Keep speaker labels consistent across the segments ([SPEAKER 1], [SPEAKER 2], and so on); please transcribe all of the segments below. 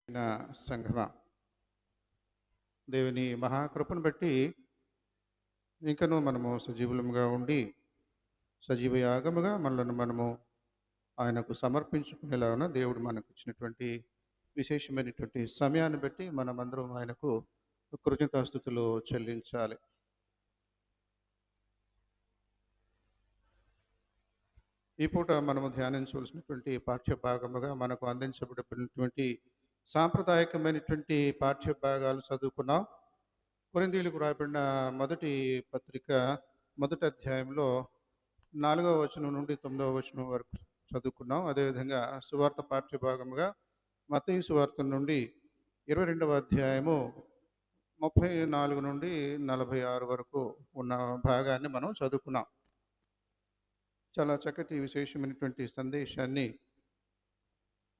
[SPEAKER 1] నా సంఘమా, దేవుని మహాకృపను బట్టి ఇంకనూ మనము సజీవులముగా ఉండి సజీవ యాగముగా మనలను మనము ఆయనకు సమర్పించుకునేలాగా దేవుడు మనకు ఇచ్చినటువంటి విశేషమైనటువంటి సమయాన్ని బట్టి మనమందరం ఆయనకు కృతజ్ఞతాస్తుతులు చెల్లించాలి. ఈ పూట మనము ధ్యానించవలసినటువంటి పాఠ్య భాగముగా మనకు అందించబడినటువంటి సాంప్రదాయకమైనటువంటి పాఠ్య భాగాలు చదువుకున్నాం. కొరింథీయులకు రాయబడిన మొదటి పత్రిక మొదటి అధ్యాయంలో 4వ వచనం నుండి 9వ వచనం వరకు చదువుకున్నాం. అదేవిధంగా సువార్త పాఠ్య భాగముగా మత్తయి సువార్త నుండి 22వ అధ్యాయము 34 నుండి 46 వరకు ఉన్న భాగాన్ని మనం చదువుకున్నాం. చాలా చక్కటి విశేషమైనటువంటి సందేశాన్ని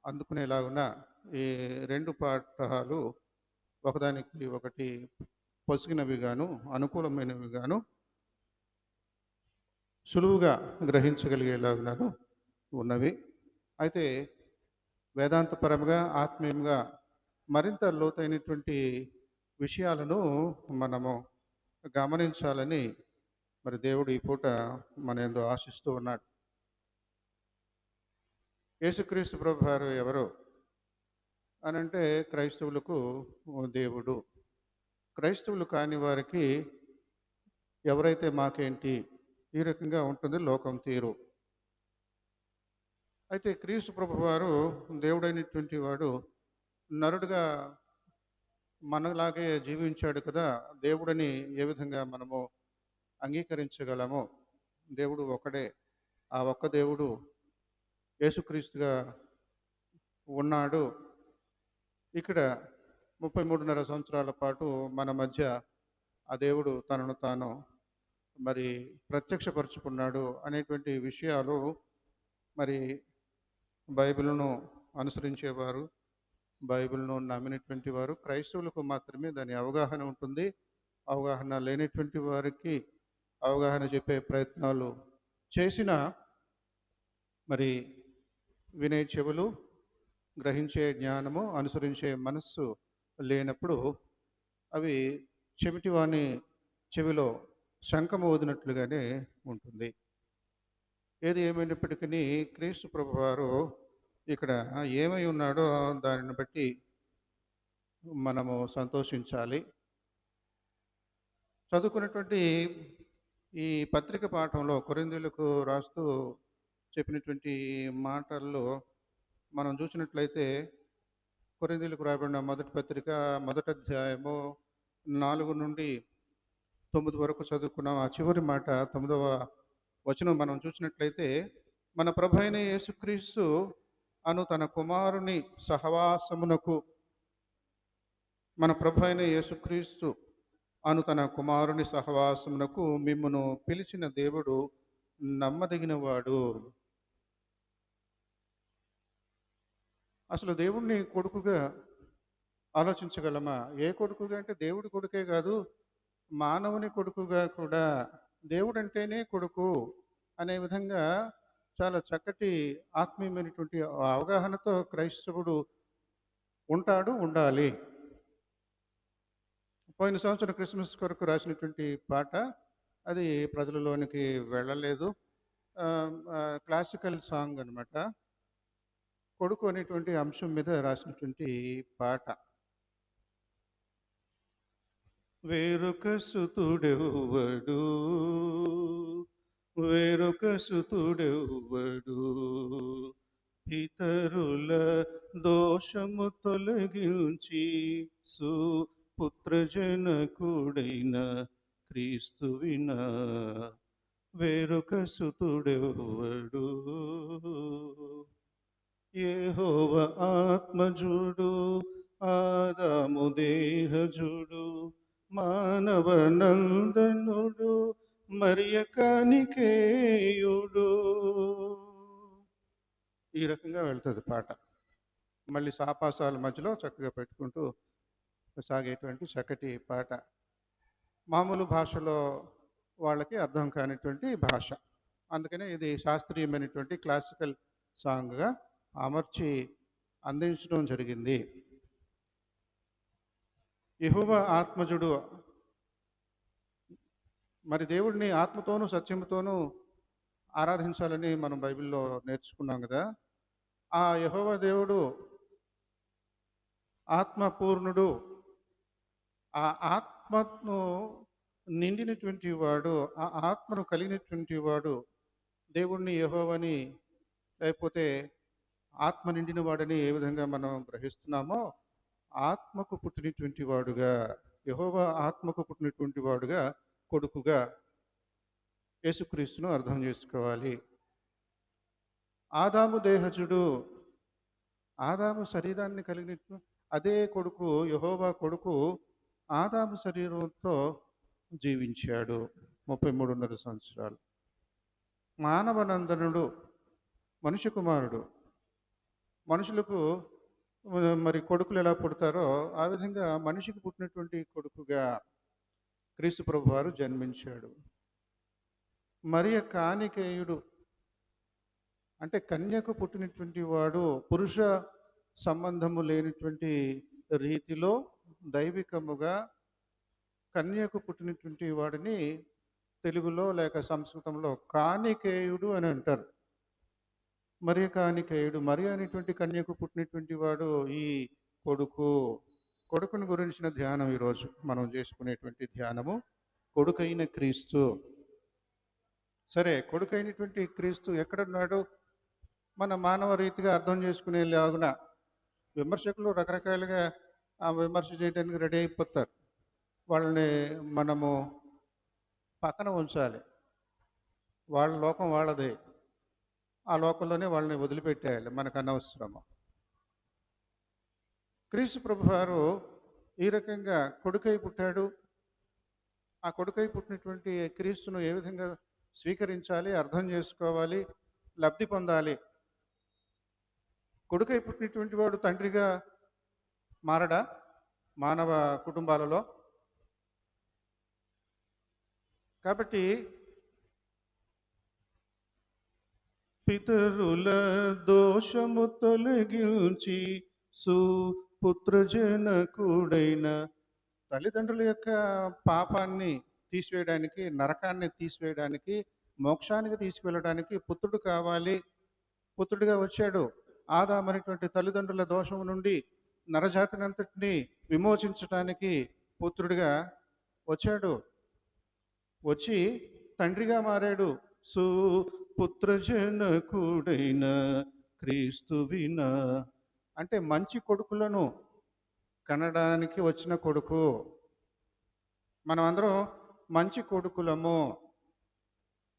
[SPEAKER 1] అందుకునేలాగున ఈ రెండు పాఠాలు ఒకదానికి ఒకటి పొసిగినవి గాను అనుకూలమైనవి గాను సులువుగా గ్రహించగలిగేలాగునను ఉన్నవి. అయితే వేదాంతపరంగా ఆత్మీయంగా మరింత లోతైనటువంటి విషయాలను మనము గమనించాలని మరి దేవుడు ఈ పూట మన యందు ఆశిస్తూ ఉన్నాడు. యేసుక్రీస్తు ప్రభు వారు ఎవరు అనంటే క్రైస్తవులకు దేవుడు. క్రైస్తవులు కాని వారికి ఎవరైతే మాకేంటి, ఈ రకంగా ఉంటుంది లోకం తీరు. అయితే క్రీస్తు ప్రభు వారు దేవుడైనటువంటి వాడు నరుడుగా మనలాగే జీవించాడు కదా. దేవుడని ఏ విధంగా మనము అంగీకరించగలము? దేవుడు ఒకడే. ఆ ఒక్క దేవుడు యేసుక్రీస్తుగా ఉన్నాడు. ఇక్కడ 33.5 సంవత్సరాల పాటు మన మధ్య ఆ దేవుడు తనను తాను మరి ప్రత్యక్షపరుచుకున్నాడు అనేటువంటి విషయాలు మరి బైబిల్ను అనుసరించేవారు, బైబిల్ను నమ్మినటువంటి వారు క్రైస్తవులకు మాత్రమే దాని అవగాహన ఉంటుంది. అవగాహన లేనటువంటి వారికి అవగాహన చెప్పే ప్రయత్నాలు చేసిన మరి వినే చెవులు, గ్రహించే జ్ఞానము, అనుసరించే మనస్సు లేనప్పుడు అవి చెవిటివాని చెవిలో శంఖము ఊదినట్లుగానే ఉంటుంది. ఏది ఏమైనప్పటికీ క్రీస్తు ప్రభు వారు ఇక్కడ ఏమై ఉన్నాడో దానిని బట్టి మనము సంతోషించాలి. చదువుకున్నటువంటి ఈ పత్రిక పాఠంలో కొరింథీయులకు రాస్తూ చెప్పినటువంటి మాటల్లో మనం చూసినట్లయితే కొరింథీయులకు రాయబడిన మొదటి పత్రిక మొదటి అధ్యాయము 4 నుండి 9 వరకు చదువుకున్నాం. ఆ చివరి మాట 9వ వచనం మనం చూసినట్లయితే, మన ప్రభు అయిన యేసుక్రీస్తు అను తన కుమారుని సహవాసమునకు, మన ప్రభు అయిన యేసుక్రీస్తు అను తన కుమారుని సహవాసమునకు మిమ్మును పిలిచిన దేవుడు నమ్మదగినవాడు. అసలు దేవుణ్ణి కొడుకుగా ఆలోచించగలమా? ఏ కొడుకుగా అంటే దేవుడి కొడుకే కాదు, మానవుని కొడుకుగా కూడా. దేవుడంటేనే కొడుకు అనే విధంగా చాలా చక్కటి ఆత్మీయమైనటువంటి అవగాహనతో క్రైస్తవుడు ఉంటాడు, ఉండాలి. పోయిన సంవత్సరం క్రిస్మస్ కొరకు రాసినటువంటి పాట అది ప్రజలలోనికి వెళ్ళలేదు. క్లాసికల్ సాంగ్ అనమాట. కొడుకు అనేటువంటి అంశం మీద రాసినటువంటి పాట. వేరొక సుతుడెవ్వడు, వేరొక సుతుడెవ్వడు, ఇతరుల దోషము తొలగించి పుత్రజనకుడైన క్రీస్తువిన వేరొక సుతుడెవ్వడు. యెహోవా ఆత్మజుడు, ఆదాము దేహజుడు, మానవ నందనుడు, మరియ కనికేయుడు. ఈ రకంగా వెళ్తుంది పాట. మళ్ళీ సాపాసాల మధ్యలో చక్కగా పెట్టుకుంటూ సాగేటువంటి చక్కటి పాట. మామూలు భాషలో వాళ్ళకి అర్థం కానిటువంటి భాష. అందుకనే ఇది శాస్త్రీయమైనటువంటి క్లాసికల్ సాంగ్గా అమర్చి అందించడం జరిగింది. యెహోవా ఆత్మజుడు. మరి దేవుడిని ఆత్మతోనూ సత్యముతోనూ ఆరాధించాలని మనం బైబిల్లో నేర్చుకున్నాం కదా. ఆ యెహోవా దేవుడు ఆత్మపూర్ణుడు. ఆ ఆత్మను నిండినటువంటి వాడు, ఆ ఆత్మను కలిగినటువంటి వాడు దేవుణ్ణి యెహోవాని, లేకపోతే ఆత్మ నిండిన వాడని ఏ విధంగా మనం గ్రహిస్తున్నామో, ఆత్మకు పుట్టినటువంటి వాడుగా, యెహోవా ఆత్మకు పుట్టినటువంటి వాడుగా, కొడుకుగా యేసుక్రీస్తును అర్థం చేసుకోవాలి. ఆదాము దేహజుడు. ఆదాము శరీరాన్ని కలిగిన అదే కొడుకు, యెహోవా కొడుకు ఆదాము శరీరంతో జీవించాడు 33.5 సంవత్సరాలు. మానవనందనుడు, మనిషి కుమారుడు. మనుషులకు మరి కొడుకులు ఎలా పుడతారో ఆ విధంగా మనిషికి పుట్టినటువంటి కొడుకుగా క్రీస్తు ప్రభు వారు జన్మించాడు. మరియ కానికేయుడు, అంటే కన్యకు పుట్టినటువంటి వాడు, పురుష సంబంధము లేనటువంటి రీతిలో దైవికముగా కన్యకు పుట్టినటువంటి వాడిని తెలుగులో లేక సంస్కృతంలో కానికేయుడు అని అంటారు. మరియ కానికేయుడు. మరియ అనేటువంటి కన్యకు పుట్టినటువంటి వాడు ఈ కొడుకు. కొడుకుని గురించిన ధ్యానం ఈరోజు మనం చేసుకునేటువంటి ధ్యానము, కొడుకైన క్రీస్తు. సరే, కొడుకైనటువంటి క్రీస్తు ఎక్కడున్నాడు? మన మానవ రీతిగా అర్థం చేసుకునేలాగున విమర్శకులు రకరకాలుగా ఆ విమర్శ చేయడానికి రెడీ అయిపోతారు. వాళ్ళని మనము పక్కన ఉంచాలి. వాళ్ళ లోకం వాళ్ళదే. ఆ లోకంలోనే వాళ్ళని వదిలిపెట్టేయాలి, మనకు అనవసరము. క్రీస్తు ప్రభువారు ఈ రకంగా కొడుకై పుట్టాడు. ఆ కొడుకై పుట్టినటువంటి క్రీస్తును ఏ విధంగా స్వీకరించాలి, అర్థం చేసుకోవాలి, లబ్ధి పొందాలి. కొడుకై పుట్టినటువంటి వాడు తండ్రిగా మారడా మానవ కుటుంబాలలో? కాబట్టి పితరుల దోషము తొలగించి సుపుత్రజనకుడైన, తల్లిదండ్రుల యొక్క పాపాన్ని తీసివేయడానికి, నరకాన్ని తీసివేయడానికి, మోక్షానికి తీసుకువెళ్ళడానికి పుత్రుడు కావాలి. పుత్రుడిగా వచ్చాడు. ఆదాము అనేటువంటి తల్లిదండ్రుల దోషము నుండి నరజాతినంతటిని విమోచించడానికి పుత్రుడిగా వచ్చాడు. వచ్చి తండ్రిగా మారాడు. సుపుత్రజనకుడైన క్రీస్తువిన, అంటే మంచి కొడుకులను కనడానికి వచ్చిన కొడుకు. మనమందరం మంచి కొడుకులము.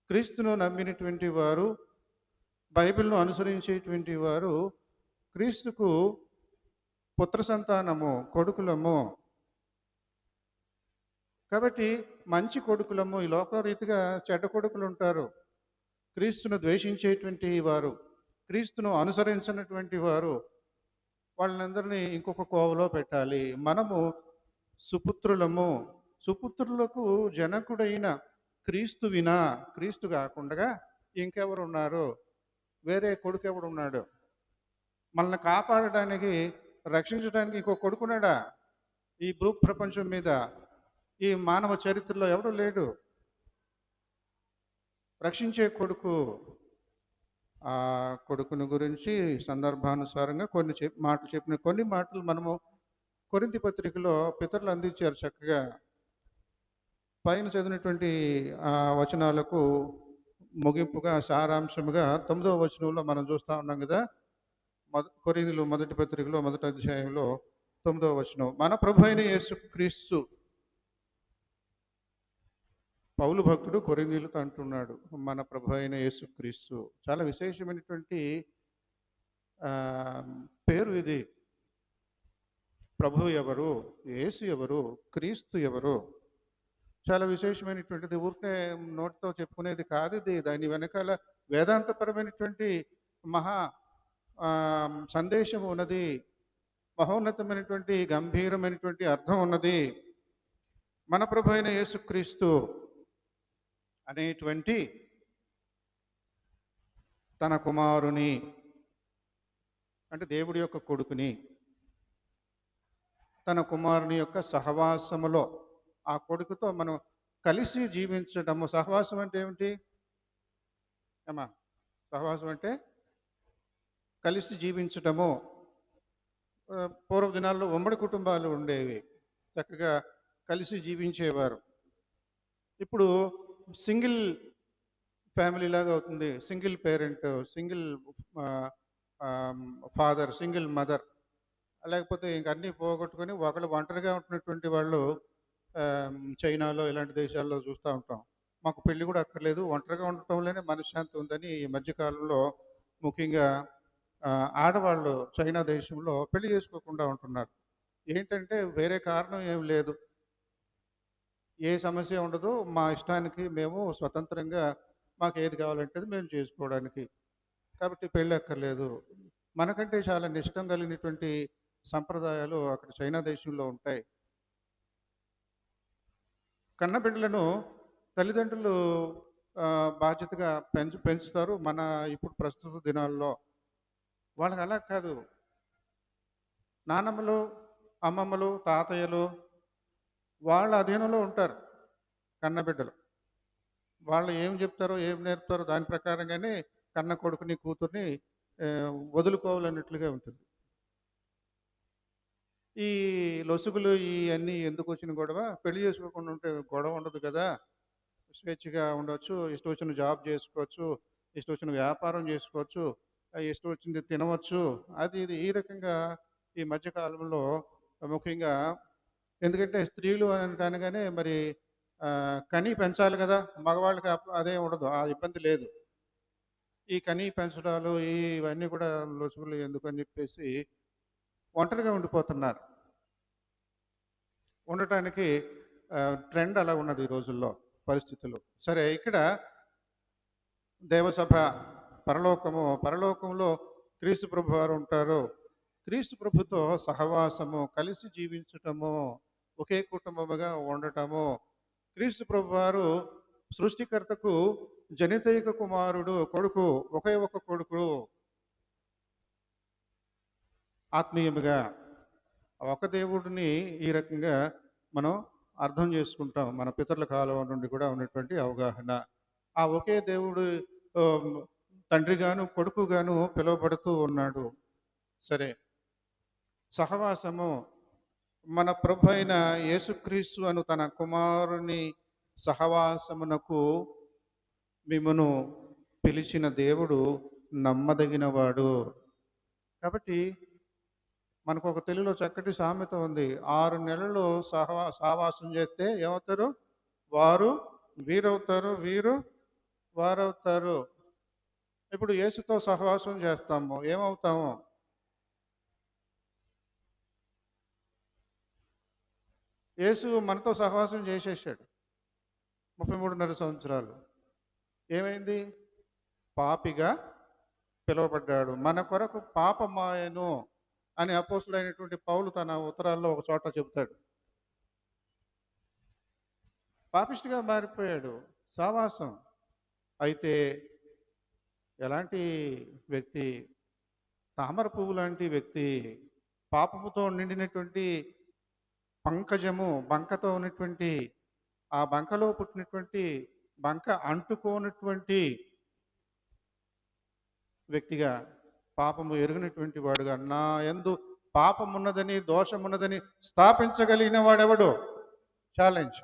[SPEAKER 1] క్రీస్తును నమ్మినటువంటి వారు, బైబిల్ను అనుసరించేటువంటి వారు క్రీస్తుకు పుత్ర సంతానము, కొడుకులము. కాబట్టి మంచి కొడుకులము. ఈ లోకరీతిగా చెడ్డ కొడుకులు ఉంటారు. క్రీస్తును ద్వేషించేటువంటి వారు, క్రీస్తును అనుసరించినటువంటి వారు, వాళ్ళందరినీ ఇంకొక కోవలో పెట్టాలి. మనము సుపుత్రులము. సుపుత్రులకు జనకుడైన క్రీస్తు వినా, క్రీస్తు కాకుండా ఇంకెవరు ఉన్నారు? వేరే కొడుకు ఎవడున్నాడు? మనల్ని కాపాడడానికి, రక్షించడానికి ఇంకో కొడుకున్నాడా ఈ భూ ప్రపంచం మీద? ఈ మానవ చరిత్రలో ఎవడు లేడు. రక్షించే కొడుకు. ఆ కొడుకుని గురించి సందర్భానుసారంగా మాటలు చెప్పిన కొన్ని మాటలు మనము కొరింథీ పత్రికలో పితరులు అందించారు చక్కగా. పైన చదివినటువంటి ఆ వచనాలకు ముగింపుగా, సారాంశముగా 9వ వచనంలో మనం చూస్తూ ఉన్నాం కదా. కొరింథీలు మొదటి పత్రికలో 1వ అధ్యాయంలో 9వ వచనం, మన ప్రభు అయిన యేసుక్రీస్తు. పౌలు భక్తుడు కొరింథీయులతో అంటున్నాడు, మన ప్రభు అయిన యేసుక్రీస్తు. చాలా విశేషమైనటువంటి పేరు ఇది. ప్రభు ఎవరు, యేసు ఎవరు, క్రీస్తు ఎవరు? చాలా విశేషమైనటువంటిది. ఊరికే నోటితో చెప్పుకునేది కాదు ఇది. దాని వెనకాల వేదాంతపరమైనటువంటి మహా సందేశం ఉన్నది. మహోన్నతమైనటువంటి గంభీరమైనటువంటి అర్థం ఉన్నది. మన ప్రభు అయిన యేసుక్రీస్తు అనేటువంటి తన కుమారుని, అంటే దేవుడి యొక్క కొడుకుని, తన కుమారుని యొక్క సహవాసములో ఆ కొడుకుతో మనం కలిసి జీవించటము. సహవాసం అంటే ఏమిటి అమ్మా? సహవాసం అంటే కలిసి జీవించటము. పూర్వ దినాల్లో ఉమ్మడి కుటుంబాలు ఉండేవి, చక్కగా కలిసి జీవించేవారు. ఇప్పుడు సింగిల్ ఫ్యామిలీ లాగా అవుతుంది. Single parent, single father, single mother, లేకపోతే ఇంక అన్నీ పోగొట్టుకొని ఒకళ్ళు ఒంటరిగా ఉంటున్నటువంటి వాళ్ళు చైనాలో ఇలాంటి దేశాల్లో చూస్తూ ఉంటాం. మాకు పెళ్లి కూడా అక్కర్లేదు, ఒంటరిగా ఉండటంలోనే మనశ్శాంతి ఉందని ఈ మధ్యకాలంలో ముఖ్యంగా ఆడవాళ్ళు చైనా దేశంలో పెళ్లి చేసుకోకుండా ఉంటున్నారు. ఏంటంటే వేరే కారణం ఏం లేదు, ఏ సమస్య ఉండదు, మా ఇష్టానికి మేము స్వతంత్రంగా మాకు ఏది కావాలంటే అది మేము చేసుకోవడానికి, కాబట్టి పెళ్ళి అక్కర్లేదు. మనకంటే చాలా నిష్టం కలిగినటువంటి సంప్రదాయాలు అక్కడ చైనా దేశంలో ఉంటాయి. కన్నబిడ్డలను తల్లిదండ్రులు బాధ్యతగా పెంచుతారు. మన ఇప్పుడు ప్రస్తుత దినాల్లో వాళ్ళకి అలా కాదు. నానమ్మలు, అమ్మమ్మలు, తాతయ్యలు వాళ్ళ అధీనంలో ఉంటారు కన్నబిడ్డలు. వాళ్ళు ఏం చెప్తారో ఏం నేర్పుతారో దాని ప్రకారంగానే కన్న కొడుకుని కూతుర్ని వదులుకోవాలన్నట్లుగా ఉంటుంది. ఈ లొసుగులు ఇవన్నీ ఎందుకు వచ్చిన గొడవ? పెళ్లి చేసుకోకుండా ఉంటే గొడవ ఉండదు కదా, స్వేచ్ఛగా ఉండొచ్చు, ఇష్టం వచ్చిన జాబ్ చేసుకోవచ్చు, ఇష్టం వచ్చిన వ్యాపారం చేసుకోవచ్చు, ఇష్టం వచ్చింది తినవచ్చు, అది ఇది ఈ రకంగా ఈ మధ్యకాలంలో ముఖ్యంగా. ఎందుకంటే స్త్రీలు అనగానే మరి కని పెంచాలి కదా, మగవాళ్ళకి అదే ఉండదు, ఆ ఇబ్బంది లేదు. ఈ కని పెంచడాలు ఇవన్నీ కూడా లొసుగులు ఎందుకని చెప్పేసి ఒంటరిగా ఉండిపోతున్నారు. ఉండటానికి ట్రెండ్ అలా ఉన్నది ఈ రోజుల్లో పరిస్థితులు. సరే, ఇక్కడ దేవసభ, పరలోకంలో క్రీస్తు ప్రభు వారు ఉంటారు. క్రీస్తు ప్రభుతో సహవాసము, కలిసి జీవించటము, ఒకే కుటుంబముగా ఉండటము. క్రీస్తు ప్రభు వారు సృష్టికర్తకు జనితైక కుమారుడు, కొడుకు, ఒకే ఒక కొడుకు. ఆత్మీయముగా ఒక దేవుడిని ఈ రకంగా మనం అర్థం చేసుకుంటాం, మన పితరుల కాలం నుండి కూడా ఉన్నటువంటి అవగాహన. ఆ ఒకే దేవుడు తండ్రిగాను కొడుకుగాను పిలువబడుతూ ఉన్నాడు. సరే, సహవాసము మన ప్రభు అయిన యేసుక్రీస్తు అను తన కుమారుని సహవాసమునకు మిమ్మును పిలిచిన దేవుడు నమ్మదగినవాడు. కాబట్టి మనకు ఒక తెలుగులో చక్కటి సామెత ఉంది, 6 నెలలు సహవాసం చేస్తే ఏమవుతారు? వారు వీరవుతారు, వీరు వారవుతారు. ఇప్పుడు యేసుతో సహవాసం చేస్తాము, ఏమవుతాము? యేసు మనతో సహవాసం చేసేసాడు 33.5 సంవత్సరాలు. ఏమైంది? పాపిగా పిలువబడ్డాడు, మన కొరకు పాపమాయను అని అపోస్తుడైనటువంటి పౌలు తన ఉత్తరాల్లో ఒక చోట చెబుతాడు. పాపిష్టిగా మారిపోయాడు. సహవాసం అయితే ఎలాంటి వ్యక్తి? తామర పువ్వు లాంటి వ్యక్తి, పాపముతో నిండినటువంటి పంకజము, బంకతో ఉన్నటువంటి, ఆ బంకలో పుట్టినటువంటి, బంక అంటుకోనటువంటి వ్యక్తిగా, పాపము ఎరుగినటువంటి వాడుగా, నా యందు పాపమున్నదని దోషమున్నదని స్థాపించగలిగిన వాడెవడు? ఛాలెంజ్.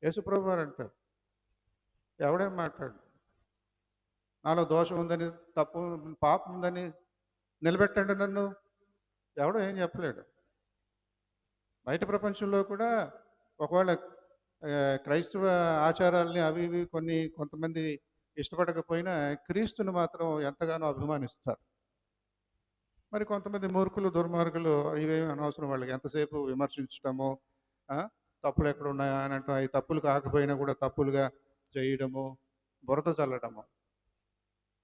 [SPEAKER 1] యేసుప్రభు వారు అంటారు, ఎవడేం మాట్లాడు, నాలో దోషం ఉందని, తప్పు పాపం ఉందని నిలబెట్టండి నన్ను. ఎవడో ఏం చెప్పలేడు. బయట ప్రపంచంలో కూడా ఒకవేళ క్రైస్తవ ఆచారాలని అవి ఇవి కొంతమంది ఇష్టపడకపోయినా క్రీస్తుని మాత్రం ఎంతగానో అభిమానిస్తారు. మరి కొంతమంది మూర్ఖులు, దుర్మార్గులు ఇవేమి అనవసరం, వాళ్ళకి ఎంతసేపు విమర్శించడము, తప్పులు ఎక్కడ ఉన్నాయా అని అంటాం, అవి తప్పులు కాకపోయినా కూడా తప్పులుగా చేయడము, బురద చల్లడము.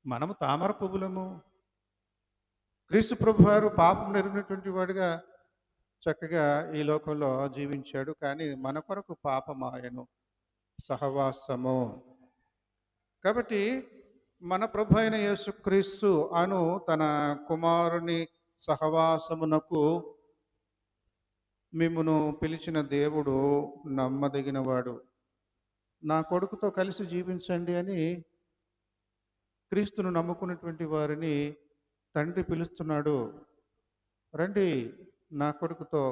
[SPEAKER 1] మనము తామర పువ్వులము. క్రీస్తు ప్రభు వారు పాపం ఎరిగినటువంటి వాడుగా చక్కగా ఈ లోకంలో జీవించాడు, కానీ మన కొరకు పాపమాయను, సహవాసము. కాబట్టి మన ప్రభు అయిన యేసుక్రీస్తు అను తన కుమారుని సహవాసమునకు మిమ్మును పిలిచిన దేవుడు నమ్మదగినవాడు. నా కొడుకుతో కలిసి జీవించండి అని క్రీస్తును నమ్ముకున్నటువంటి వారిని తండ్రి పిలుస్తున్నాడు. రండి, నా కొడుకుతో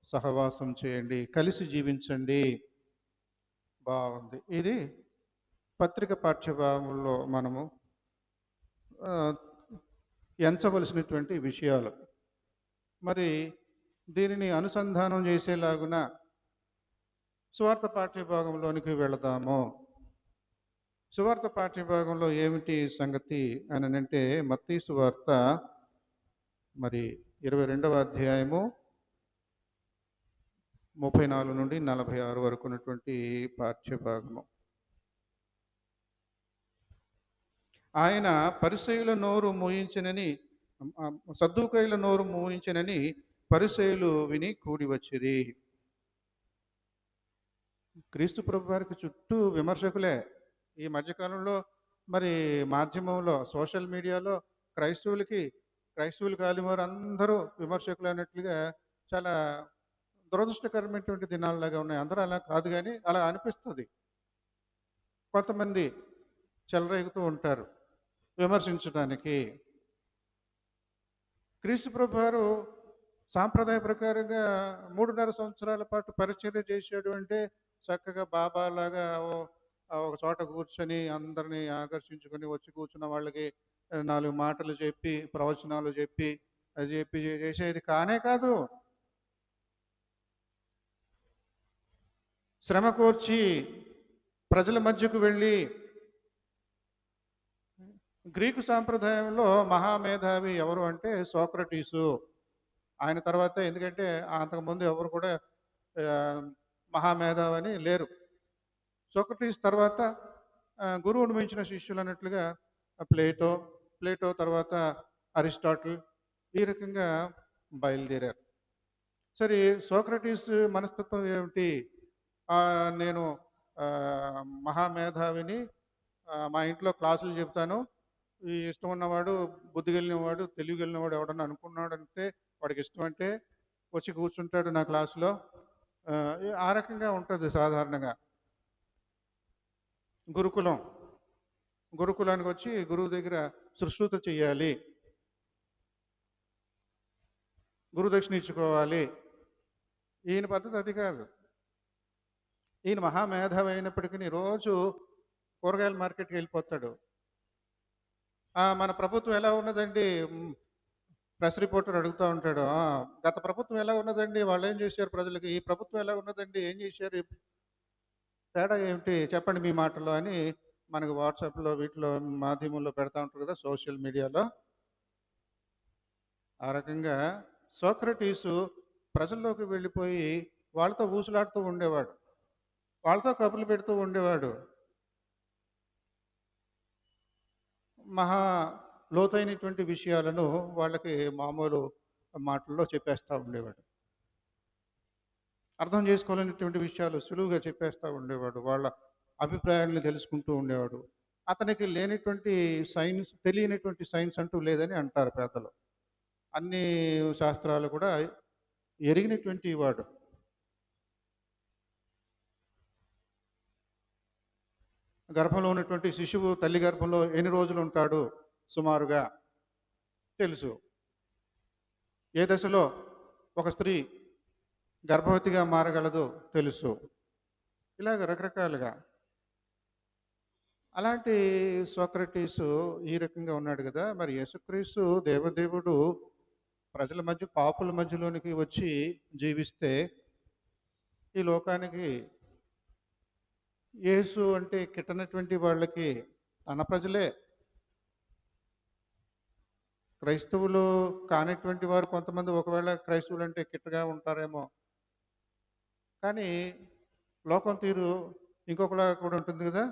[SPEAKER 1] సహవాసం చేయండి, కలిసి జీవించండి. బాగుంది. ఇది పత్రిక పాఠ్యభాగంలో మనము ఆ, ఎంచవలసినటువంటి విషయాలు. మరి దీనిని అనుసంధానం చేసేలాగున సువార్త పాఠ్యభాగంలోనికి వెళదాము. సువార్త పాఠ్యభాగంలో ఏమిటి సంగతి అని అంటే, మత్తయి సువార్త మరి 22వ అధ్యాయము 34 నుండి 46 వరకు ఉన్నటువంటి పాఠ్యభాగము. ఆయన పరిసయ్యుల నోరు మూయించనని, సద్దూకయ్యుల నోరు మూయించనని పరిసయ్యులు విని కూడి వచ్చిరి. క్రీస్తు ప్రభు వారికి చుట్టూ విమర్శకులే. ఈ మధ్యకాలంలో మరి మాధ్యమంలో, సోషల్ మీడియాలో క్రైస్తవులు కాని వారు అందరూ విమర్శకులు అన్నట్లుగా చాలా దురదృష్టకరమైనటువంటి దినాలలాగా ఉన్నాయి. అందరూ అలా కాదు, కానీ అలా అనిపిస్తుంది. కొంతమంది చెలరేగుతూ ఉంటారు విమర్శించడానికి. క్రీస్తు ప్రభు వారు సాంప్రదాయ ప్రకారంగా 3.5 సంవత్సరాల పాటు పరిచర్య చేశాడు అంటే, చక్కగా బాబా లాగా ఒక చోట కూర్చొని అందరినీ ఆకర్షించుకొని వచ్చి కూర్చున్న వాళ్ళకి 4 మాటలు చెప్పి, ప్రవచనాలు చెప్పి, అది చెప్పి చేసేది కానే కాదు. శ్రమ కోర్చి ప్రజల మధ్యకు వెళ్ళి, గ్రీకు సాంప్రదాయంలో మహామేధావి ఎవరు అంటే సోక్రటీసు. ఆయన తర్వాత, ఎందుకంటే అంతకుముందు ఎవరు కూడా మహామేధావి అని లేరు. సోక్రటీస్ తర్వాత గురువును మించిన శిష్యులు అన్నట్లుగా ప్లేటో తర్వాత అరిస్టాటిల్, ఈ రకంగా బయలుదేరారు. సరే, సోక్రటీస్ మనస్తత్వం ఏమిటి? నేను మహామేధావిని, మా ఇంట్లో క్లాసులు చెప్తాను, ఈ ఇష్టం ఉన్నవాడు, బుద్ధి కలిగినవాడు, తెలివి కలిగినవాడు ఎవడన్నా అనుకున్నాడు అంటే, వాడికి ఇష్టం అంటే వచ్చి కూర్చుంటాడు నా క్లాసులో. ఆ రకంగా ఉంటుంది సాధారణంగా. గురుకులానికి వచ్చి గురువు దగ్గర శుశ్రూష చెయ్యాలి, గురుదక్షిణ ఇచ్చుకోవాలి. ఈయన పద్ధతి అది కాదు. ఈయన మహామేధావి అయినప్పటికీ రోజు కూరగాయల మార్కెట్కి వెళ్ళిపోతాడు. మన ప్రభుత్వం ఎలా ఉన్నదండి? ప్రెస్ రిపోర్టర్ అడుగుతూ ఉంటాడు. గత ప్రభుత్వం ఎలా ఉన్నదండి? వాళ్ళు ఏం చేశారు ప్రజలకి? ఈ ప్రభుత్వం ఎలా ఉన్నదండి? ఏం చేశారు? తేడా ఏమిటి చెప్పండి మీ మాటల్లో అని మనకు వాట్సాప్లో, వీటిలో మాధ్యమంలో పెడతా ఉంటారు కదా, సోషల్ మీడియాలో. ఆ రకంగా సోక్రటీసు ప్రజల్లోకి వెళ్ళిపోయి వాళ్ళతో ఊసులాడుతూ ఉండేవాడు, వాళ్ళతో కబుర్లు పెడుతూ ఉండేవాడు. మహా లోతైనటువంటి విషయాలను వాళ్ళకి మామూలు మాటల్లో చెప్పేస్తూ ఉండేవాడు. అర్థం చేసుకోలేనటువంటి విషయాలు సులువుగా చెప్పేస్తూ ఉండేవాడు. వాళ్ళ అభిప్రాయాలను తెలుసుకుంటూ ఉండేవాడు. అతనికి తెలియనటువంటి సైన్స్ అంటూ లేదని అంటారు పెద్దలు. అన్ని శాస్త్రాలు కూడా ఎరిగినటువంటి వాడు. గర్భంలో ఉన్నటువంటి శిశువు తల్లి గర్భంలో ఎన్ని రోజులు ఉంటాడు సుమారుగా తెలుసు. ఏ దశలో ఒక స్త్రీ గర్భవతిగా మారగలదో తెలుసు. ఇలాగ రకరకాలుగా. అలాంటి సోక్రటీసు ఈ రకంగా ఉన్నాడు కదా. మరి యేసుక్రీస్తు దేవదేవుడు ప్రజల మధ్య, పాపుల మధ్యలోనికి వచ్చి జీవిస్తే, ఈ లోకానికి యేసు అంటే కిట్టనటువంటి వాళ్ళకి తన ప్రజలే, క్రైస్తవులు కానిటువంటి వారు కొంతమంది ఒకవేళ క్రైస్తవులు అంటే కిట్టగా ఉంటారేమో, కానీ లోకం తీరు ఇంకొకలా కూడా ఉంటుంది కదా.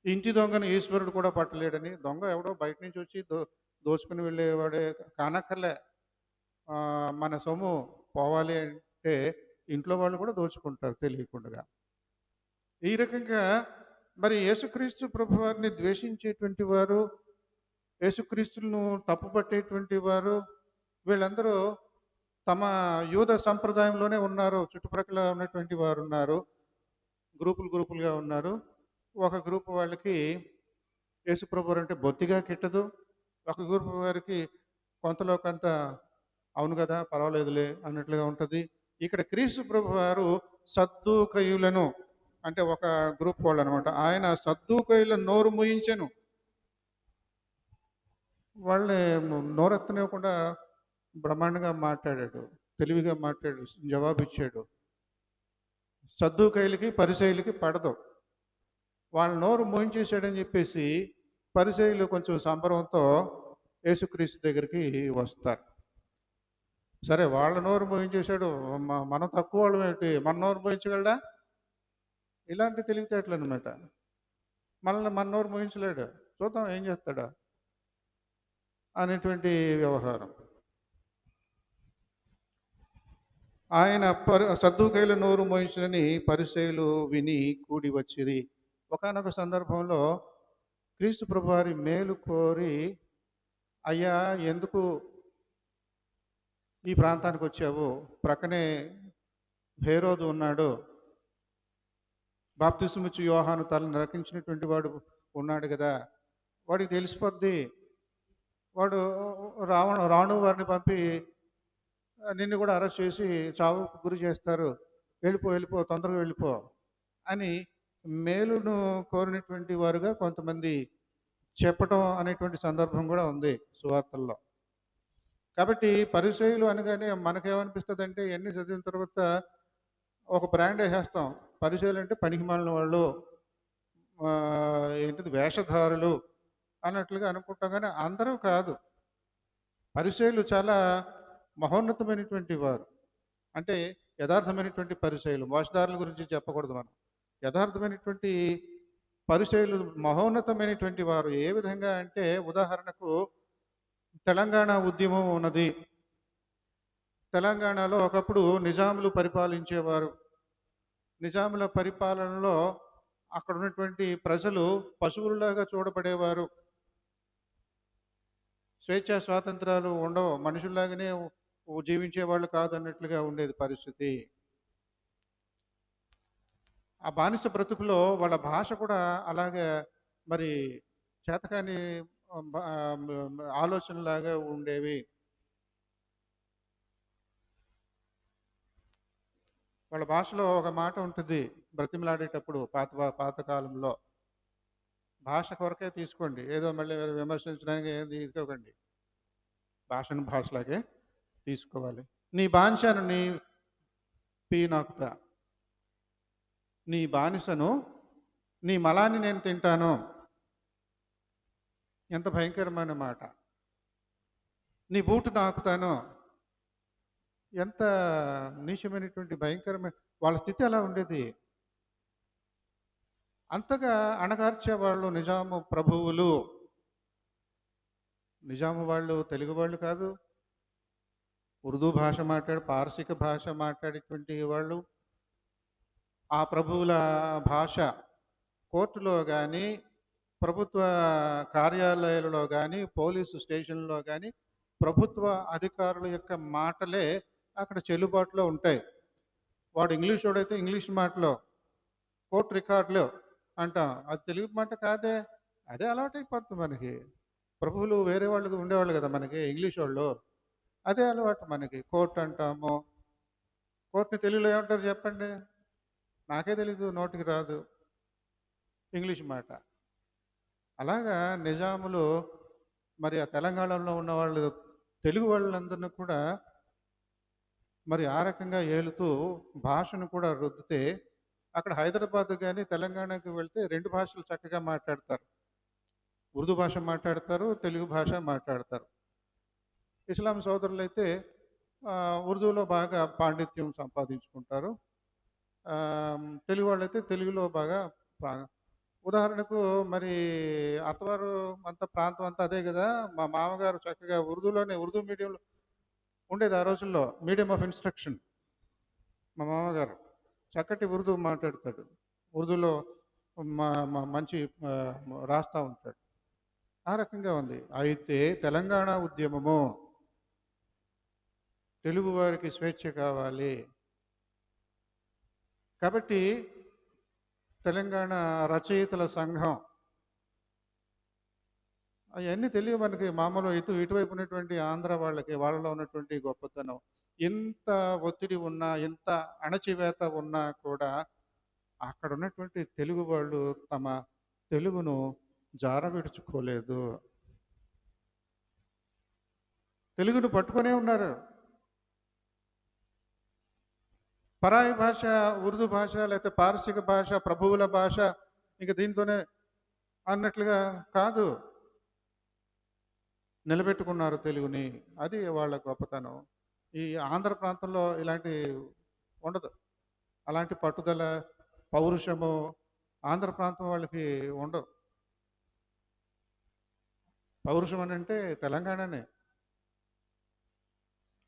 [SPEAKER 1] ఇంటి దొంగను ఈశ్వరుడు కూడా పట్టలేడని. దొంగ ఎవడో బయట నుంచి వచ్చి దోచుకుని వెళ్ళేవాడే కానక్కర్లే. మన సొమ్ము పోవాలి అంటే ఇంట్లో వాళ్ళు కూడా దోచుకుంటారు తెలియకుండా. ఈ రకంగా మరి యేసుక్రీస్తు ప్రభు వారిని ద్వేషించేటువంటి వారు, యేసుక్రీస్తులను తప్పుపట్టేటువంటి వారు, వీళ్ళందరూ తమ యూద సంప్రదాయంలోనే ఉన్నారు. చుట్టుప్రక్కల ఉన్నటువంటి వారు ఉన్నారు. గ్రూపులుగా ఉన్నారు. ఒక గ్రూప్ వాళ్ళకి యేసుప్రభువారు అంటే బొత్తిగా గిట్టదు. ఒక గ్రూప్ వారికి కొంతలో కొంత అవును కదా! పర్వాలేదులే అన్నట్లుగా ఉంటది. ఇక్కడ క్రీస్తు ప్రభువారు సద్దూకయ్యులను అంటే ఒక గ్రూప్ వాళ్ళనమాట. ఆయన సద్దూకయ్యుల నోరు మూయించెను. వాళ్ళని నోరెత్తనివ్వకుండా బ్రహ్మాండంగా మాట్లాడాడు. తెలివిగా మాట్లాడాడు. జవాబిచ్చాడు. సద్దూకయ్యులకి, పరిసయ్యులకి పడదు. వాళ్ళ నోరు మోయించేశాడని చెప్పేసి పరిసయ్యులు కొంచెం సంబరంతో యేసుక్రీస్తు దగ్గరికి వస్తారు. సరే వాళ్ళ నోరు మోయించేశాడు. మనం తక్కువ వాళ్ళం ఏంటి? మన నోరు మోయించగలడా? ఇలాంటి తెలివితేటలు అనమాట. మనల్ని మన నోరు మోయించలేడు. చూద్దాం ఏం చేస్తాడా అనేటువంటి వ్యవహారం. ఆయన సద్దూకయ్యుల నోరు మోయించునని పరిసయ్యులు విని కూడి వచ్చిరి. ఒకానొక సందర్భంలో క్రీస్తు ప్రభువారి మేలు కోరి, అయ్యా ఎందుకు ఈ ప్రాంతానికి వచ్చావు? ప్రక్కనే హేరోదు ఉన్నాడు. బాప్తిసమిచ్చు యోహాను తలను రక్షించినటువంటి వాడు ఉన్నాడు కదా, వాడికి తెలిసిపోద్ది. వాడు రాణు వారిని పంపి నిన్ను కూడా అరెస్ట్ చేసి చావుకు గురి చేస్తారు. వెళ్ళిపో తొందరగా వెళ్ళిపో అని మేలును కోరినటువంటి వారుగా కొంతమంది చెప్పటం అనేటువంటి సందర్భం కూడా ఉంది సువార్తల్లో. కాబట్టి పరిచయులు అనగానే మనకేమనిపిస్తుంది అంటే ఎన్ని చదివిన తర్వాత ఒక బ్రాండ్ వేసేస్తాం. పరిచయులు అంటే పనికిమాలిన వాళ్ళు, ఏంటిది వేషధారులు అన్నట్లుగా అనుకుంటాం. కానీ అందరూ కాదు. పరిచయులు చాలా మహోన్నతమైనటువంటి వారు. అంటే యథార్థమైనటువంటి పరిచయులు. మోసదారుల గురించి చెప్పకూడదు మనం. యథార్థమైనటువంటి పరిచయులు మహోన్నతమైనటువంటి వారు. ఏ విధంగా అంటే ఉదాహరణకు తెలంగాణ ఉద్యమం ఉన్నది. తెలంగాణలో ఒకప్పుడు నిజాములు పరిపాలించేవారు. నిజాముల పరిపాలనలో అక్కడ ఉన్నటువంటి ప్రజలు పశువుల్లాగా చూడబడేవారు. స్వేచ్ఛా స్వాతంత్రాలు ఉండవు. మనుషుల్లాగానే జీవించే వాళ్ళు కాదన్నట్లుగా ఉండేది పరిస్థితి. ఆ బానిస బ్రతుకులో వాళ్ళ భాష కూడా అలాగే మరి చేతకాని ఆలోచనలాగా ఉండేవి. వాళ్ళ భాషలో ఒక మాట ఉంటుంది బ్రతిమలాడేటప్పుడు పాతకాలంలో. భాష కొరకే తీసుకోండి, ఏదో మళ్ళీ విమర్శించడానికి ఏం తీసుకోకండి. భాషను భాషలాగే తీసుకోవాలి. నీ బానిసను నీ పీనాకుతా, నీ బానిసను నీ మలాన్ని నేను తింటాను. ఎంత భయంకరమైన మాట. నీ బూటు నాకుతాను. ఎంత నీచమైనటువంటి భయంకరమైన వాళ్ళ స్థితి అలా ఉండేది. అంతగా అణగార్చేవాళ్ళు నిజాము ప్రభువులు. నిజాము వాళ్ళు తెలుగు వాళ్ళు కాదు, ఉర్దూ భాష పారసిక భాష మాట్లాడేటువంటి వాళ్ళు. ఆ ప్రభువుల భాష కోర్టులో కానీ, ప్రభుత్వ కార్యాలయాలలో కానీ, పోలీసు స్టేషన్లో కానీ ప్రభుత్వ అధికారుల యొక్క మాటలే అక్కడ చెల్లుబాటులో ఉంటాయి. వాడు ఇంగ్లీష్ వాడైతే ఇంగ్లీష్ మాటలో, కోర్టు రికార్డులో అంటాం. అది తెలుగు మాట కాదే. అదే అలవాటు అయిపోతుంది మనకి. ప్రభువులు వేరే వాళ్ళు ఉండేవాళ్ళు కదా మనకి, ఇంగ్లీష్ వాళ్ళు. అదే అలవాటు మనకి. కోర్టు అంటాము. కోర్టుని తెలుగులో ఏమంటారు చెప్పండి? నాకే తెలీదు, నోటికి రాదు. ఇంగ్లీష్ మాట. అలాగా నిజాములు మరి ఆ తెలంగాణలో ఉన్న వాళ్ళు తెలుగు వాళ్ళందరినీ కూడా మరి ఆ రకంగా ఏలుతూ భాషను కూడా రుద్దితే అక్కడ హైదరాబాద్ కానీ తెలంగాణకి వెళ్తే రెండు భాషలు చక్కగా మాట్లాడతారు. ఉర్దూ భాష మాట్లాడతారు, తెలుగు భాష మాట్లాడతారు. ఇస్లాం సోదరులు అయితే ఉర్దూలో బాగా పాండిత్యం సంపాదించుకుంటారు. తెలుగు వాళ్ళైతే తెలుగులో బాగా ఉదాహరణకు మరి అత్తవారు అంత ప్రాంతం అంతా అదే కదా. మా మామగారు చక్కగా ఉర్దూ మీడియంలో ఉండేది ఆ రోజుల్లో, మీడియం ఆఫ్ ఇన్స్ట్రక్షన్. మా మామగారు చక్కటి ఉర్దూ మాట్లాడతాడు. ఉర్దూలో మంచి రాస్తూ ఉంటాడు. ఆ రకంగా ఉంది. అయితే తెలంగాణ ఉద్యమము తెలుగు వారికి స్వేచ్ఛ కావాలి. కాబట్టి తెలంగాణ రచయితల సంఘం అవన్నీ తెలియవు మనకి. మామూలు ఇటువైపు ఉన్నటువంటి ఆంధ్ర వాళ్ళకి వాళ్ళలో ఉన్నటువంటి గొప్పతనం. ఎంత ఒత్తిడి ఉన్నా, ఎంత అణచివేత ఉన్నా కూడా అక్కడ ఉన్నటువంటి తెలుగు వాళ్ళు తమ తెలుగును జారవిడుచుకోలేదు. తెలుగును పట్టుకునే ఉన్నారు. పరాయి భాష, ఉర్దూ భాష, లేకపోతే పారసీక భాష, ప్రభువుల భాష, ఇంక దీంతోనే అన్నట్లుగా కాదు, నిలబెట్టుకున్నారు తెలుగుని. అది వాళ్ళ గొప్పతనం. ఈ ఆంధ్ర ప్రాంతంలో ఇలాంటి ఉండదు. అలాంటి పట్టుదల, పౌరుషము ఆంధ్ర ప్రాంతం వాళ్ళకి ఉండవు. పౌరుషం అని అంటే తెలంగాణనే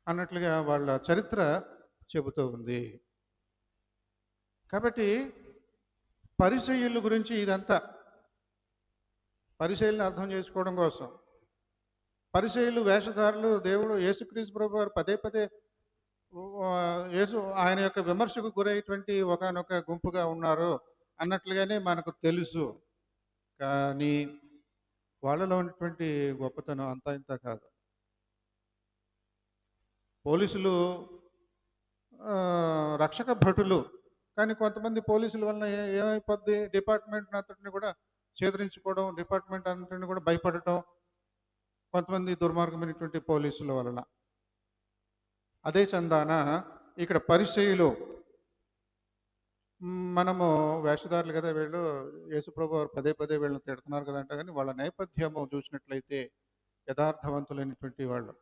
[SPEAKER 1] అన్నట్లుగా వాళ్ళ చరిత్ర చెబుతూ ఉంది. కాబట్టి పరిసయ్యుల గురించి ఇదంతా పరిసయ్యులను అర్థం చేసుకోవడం కోసం. పరిసయ్యులు వేషధారులు దేవుడు యేసుక్రీస్తు ప్రభు వారు పదే పదే ఆయన యొక్క విమర్శకు గురయ్యేటువంటి ఒకనొక గుంపుగా ఉన్నారు అన్నట్లుగానే మనకు తెలుసు. కానీ వాళ్ళలో ఉన్నటువంటి గొప్పతనం అంతా ఇంత కాదు. పోలీసులు రక్షక భటులు, కానీ కొంతమంది పోలీసుల వలన ఏమైపోద్ది, డిపార్ట్మెంట్ అంతటిని కూడా ఛేదరించుకోవడం, డిపార్ట్మెంట్ అంతటిని కూడా భయపడటం కొంతమంది దుర్మార్గమైనటువంటి పోలీసుల వలన. అదే చందాన ఇక్కడ పరిచయులు, మనము వేషధారులు కదా వీళ్ళు, యేసుప్రభు వారు పదే పదే వీళ్ళని తిడుతున్నారు కదంట, కానీ వాళ్ళ నేపథ్యము చూసినట్లయితే యథార్థవంతులైనటువంటి వాళ్ళు.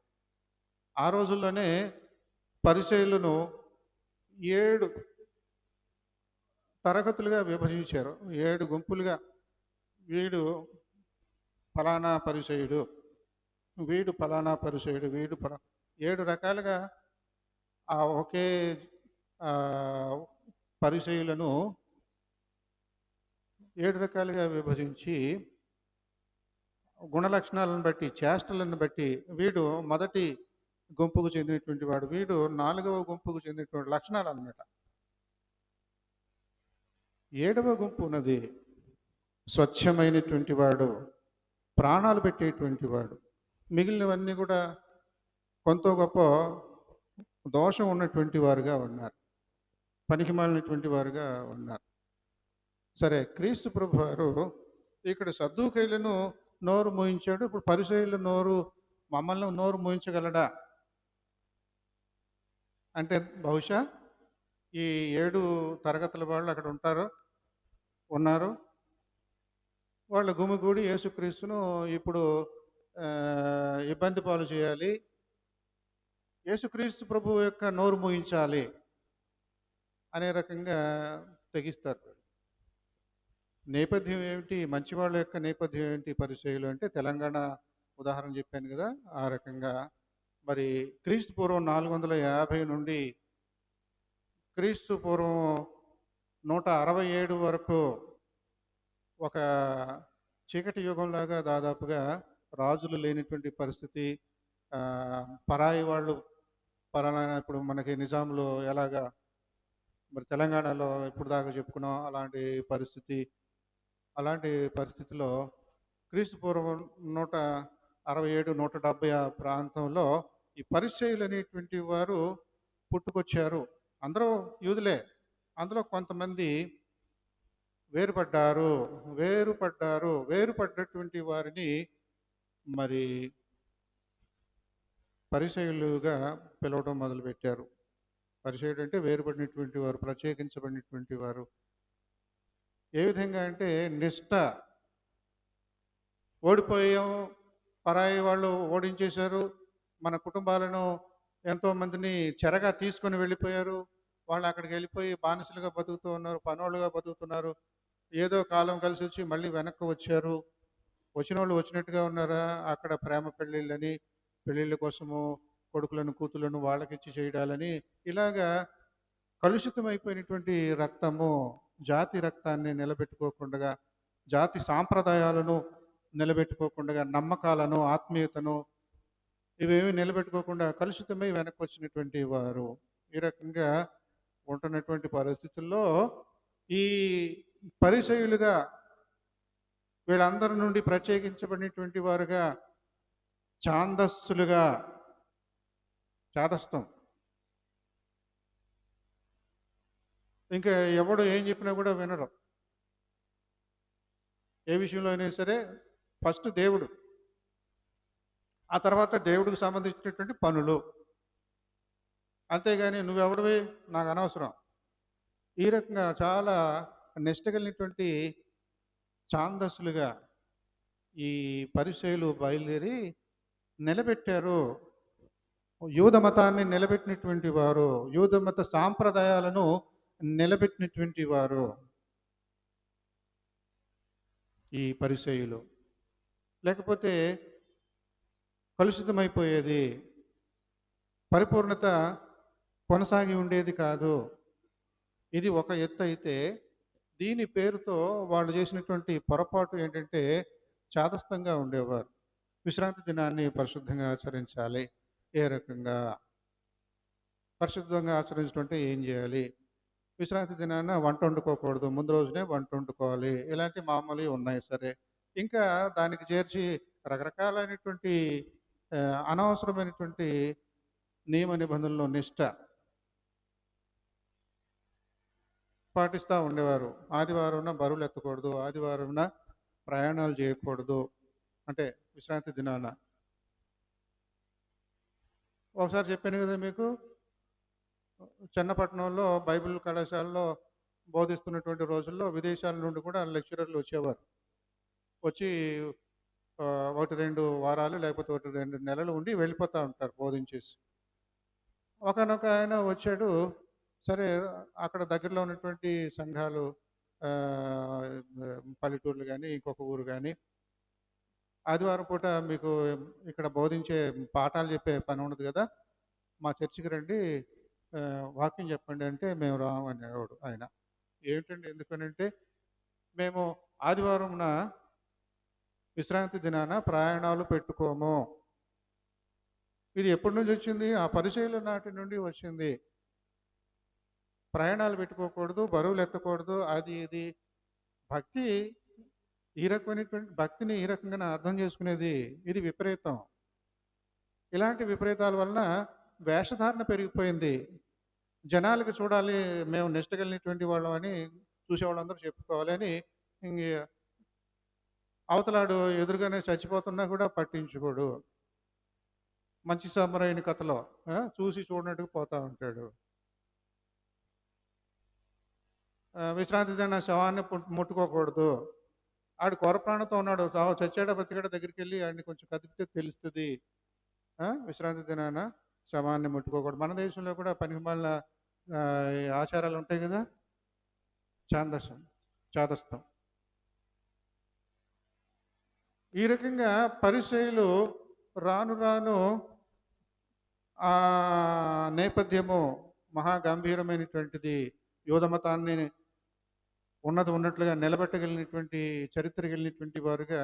[SPEAKER 1] ఆ రోజుల్లోనే పరిచయులను 7 తరగతులుగా విభజించారు. 7 గుంపులుగా. వీడు ఫలానా పరిచయుడు, వీడు ఫలానా పరిచయుడు, వీడు 7 రకాలుగా ఆ ఒకే పరిచయులను 7 రకాలుగా విభజించి గుణలక్షణాలను బట్టి, చేష్టలను బట్టి వీడు మొదటి గుంపుకు చెందినటువంటి వాడు, వీడు 4వ గుంపుకు చెందినటువంటి లక్షణాలు అన్నమాట. 7వ గుంపు ఉన్నది స్వచ్ఛమైనటువంటి వాడు, ప్రాణాలు పెట్టేటువంటి వాడు. మిగిలినవన్నీ కూడా కొంత గొప్ప దోషం ఉన్నటువంటి వారుగా ఉన్నారు, పనికిమాలినటువంటి వారుగా ఉన్నారు. సరే, క్రీస్తు ప్రభు వారు ఇక్కడ సద్దూకైలను నోరు మోయించాడు. ఇప్పుడు పరిసయ్యుల మమ్మల్ని నోరు మోయించగలడా అంటే బహుశా ఈ 7 తరగతుల వాళ్ళు అక్కడ ఉన్నారు. వాళ్ళ గుమిగూడి యేసుక్రీస్తును ఇప్పుడు ఇబ్బంది పాలు చేయాలి, యేసుక్రీస్తు ప్రభు యొక్క నోరు మూయించాలి అనే రకంగా తెగిస్తారు. నేపథ్యం ఏమిటి, మంచి వాళ్ళ యొక్క నేపథ్యం ఏంటి పరిచయులు అంటే, తెలంగాణ ఉదాహరణ చెప్పాను కదా, ఆ రకంగా మరి క్రీస్తు పూర్వం 450 నుండి క్రీస్తు పూర్వం 167 వరకు ఒక చీకటి యుగంలాగా దాదాపుగా రాజులు లేనిటువంటి పరిస్థితి. పరాయి వాళ్ళు ఇప్పుడు మనకి నిజాంలో ఎలాగా మరి తెలంగాణలో ఇప్పుడు దాకా చెప్పుకున్నాం అలాంటి పరిస్థితి. అలాంటి పరిస్థితిలో క్రీస్తు పూర్వం 167, 170 ఆ ప్రాంతంలో ఈ పరిచయులు అనేటువంటి వారు పుట్టుకొచ్చారు. అందరూ యూదులే, అందులో కొంతమంది వేరుపడ్డటువంటి వారిని మరి పరిచయులుగా పిలవడం మొదలుపెట్టారు. పరిచయుడు అంటే వేరుపడినటువంటి వారు, ప్రత్యేకించబడినటువంటి వారు. ఏ విధంగా అంటే నిష్ఠ, ఓడిపోయాం, పరాయి వాళ్ళు ఓడించేశారు, మన కుటుంబాలను ఎంతోమందిని చెరగా తీసుకొని వెళ్ళిపోయారు, వాళ్ళు అక్కడికి వెళ్ళిపోయి బానిసలుగా బతుకుతూ ఉన్నారు, పనోళ్ళుగా బతుకుతున్నారు, ఏదో కాలం కలిసి వచ్చి మళ్ళీ వెనక్కి వచ్చారు. వచ్చిన వాళ్ళు వచ్చినట్టుగా ఉన్నారా, అక్కడ ప్రేమ పెళ్ళిళ్ళ కోసము కొడుకులను కూతులను వాళ్ళకిచ్చి చేయడాలని, ఇలాగా కలుషితమైపోయినటువంటి రక్తము, జాతి రక్తాన్ని నిలబెట్టుకోకుండా, జాతి సాంప్రదాయాలను నిలబెట్టుకోకుండా, నమ్మకాలను, ఆత్మీయతను ఇవేమీ నిలబెట్టుకోకుండా కలుషితమై వెనక్కి వచ్చినటువంటి వారు. ఈ రకంగా ఉంటున్నటువంటి పరిస్థితుల్లో ఈ పరిసయ్యులుగా వీళ్ళందరి నుండి ప్రత్యేకించబడినటువంటి వారుగా ఛాందస్సులుగా చాదస్తం ఇంకా ఎవడు ఏం చెప్పినా కూడా వినరు. ఏ విషయంలో అయినా సరే ఫస్ట్ దేవుడు, ఆ తర్వాత దేవుడికి సంబంధించినటువంటి పనులు, అంతేగాని నువ్వెవడివి నాకు అనవసరం. ఈ రకంగా చాలా నిష్ట కలిగినటువంటి ఛాందస్సులుగా ఈ పరిచయులు బయలుదేరి నిలబెట్టారు. యూద మతాన్ని నిలబెట్టినటువంటి వారు, యూద మత సాంప్రదాయాలను నిలబెట్టినటువంటి వారు ఈ పరిచయులు. లేకపోతే కలుషితమైపోయేది, పరిపూర్ణత కొనసాగి ఉండేది కాదు. ఇది ఒక ఎత్తు అయితే, దీని పేరుతో వాళ్ళు చేసినటువంటి పొరపాటు ఏంటంటే చాదస్తంగా ఉండేవారు. విశ్రాంతి దినాన్ని పరిశుద్ధంగా ఆచరించాలి. ఏ రకంగా పరిశుద్ధంగా ఆచరించడం అంటే ఏం చేయాలి? విశ్రాంతి దినాన వంట వండుకోకూడదు, ముందు రోజునే వంట వండుకోవాలి. ఇలాంటి మామూలువి ఉన్నాయి సరే. ఇంకా దానికి చేర్చి రకరకాలైనటువంటి అనవసరమైనటువంటి నియమ నిబంధనలు నిష్ట పాటిస్తూ ఉండేవారు. ఆదివారంన బరువులు ఎత్తకూడదు, ఆదివారంన ప్రయాణాలు చేయకూడదు, అంటే విశ్రాంతి దినాన. ఒకసారి చెప్పాను కదా మీకు, చెన్నపట్నంలో బైబిల్ కళాశాలలో బోధిస్తున్నటువంటి రోజుల్లో విదేశాల నుండి కూడా లెక్చరర్లు వచ్చేవారు. వచ్చి 1-2 వారాలు లేకపోతే 1-2 నెలలు ఉండి వెళ్ళిపోతూ ఉంటారు బోధించేసి. ఒకనొక ఆయన వచ్చాడు. సరే, అక్కడ దగ్గరలో ఉన్నటువంటి సంఘాలు, పల్లెటూర్లు కానీ ఇంకొక ఊరు కానీ, ఆదివారం పూట మీకు ఇక్కడ బోధించే పాఠాలు చెప్పే పని ఉండదు కదా, మా చర్చికి రండి, వాక్యం చెప్పండి అంటే మేము రామనేవాడు ఆయన. ఏమిటండి ఎందుకనంటే, మేము ఆదివారంన విశ్రాంతి దినాన ప్రయాణాలు పెట్టుకోము. ఇది ఎప్పటి నుంచి వచ్చింది? ఆ పరిచయుల నాటి నుండి వచ్చింది. ప్రయాణాలు పెట్టుకోకూడదు, బరువులు ఎత్తకూడదు, అది ఇది. భక్తి ఈ రకమైనటువంటి భక్తిని ఈ రకంగా అర్థం చేసుకునేది ఇది విపరీతం. ఇలాంటి విపరీతాల వలన వేషధారణ పెరిగిపోయింది. జనాలకు చూడాలి మేము నిష్ట కలిగినటువంటి వాళ్ళం అని చూసేవాళ్ళందరూ చెప్పుకోవాలి అని అవతలాడు ఎదురుగానే చచ్చిపోతున్నా కూడా పట్టించుకోడు. మంచి సమరైన కథలో చూసి చూడనట్టుగా పోతూ ఉంటాడు. విశ్రాంతి దిన శవాన్ని ముట్టుకోకూడదు. ఆడు కొరప్రాణంతో ఉన్నాడు, చచ్చాడ బ్రతికాడ దగ్గరికి వెళ్ళి ఆడిని కొంచెం కదిపితే తెలుస్తుంది. విశ్రాంతి దినాన శవాన్ని ముట్టుకోకూడదు. మన దేశంలో కూడా పనికిమాలిన ఆచారాలు ఉంటాయి కదా, చాదస్తం. ఈ రకంగా పరిచయులు రాను రాను ఆ నేపథ్యము మహాగంభీరమైనటువంటిది. యూద మతాన్ని ఉన్నట్లుగా నిలబెట్టగలిగినటువంటి చరిత్ర కలిగినటువంటి వారుగా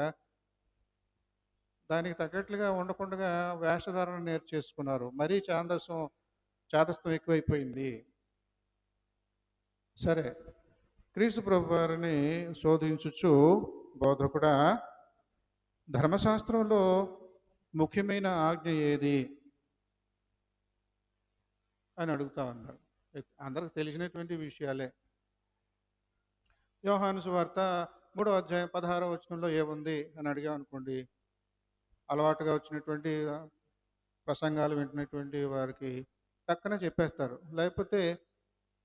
[SPEAKER 1] దానికి తగ్గట్లుగా ఉండకుండా వేషధారణ నేర్చేసుకున్నారు. మరీ చాదస్తం ఎక్కువైపోయింది. సరే, క్రీస్తు ప్రభు వారిని శోధించుచు బోధకుడా, ధర్మశాస్త్రంలో ముఖ్యమైన ఆజ్ఞ ఏది అని అడుగుతా ఉన్నారు. అందరికి తెలిసినటువంటి విషయాలే. యోహాను సువార్త 3వ అధ్యాయం 16వ వచనంలో ఏముంది అని అడిగామనుకోండి, అలవాటుగా వచ్చినటువంటి ప్రసంగాలు వింటున్నటువంటి వారికి టక్కనే చెప్పేస్తారు. లేకపోతే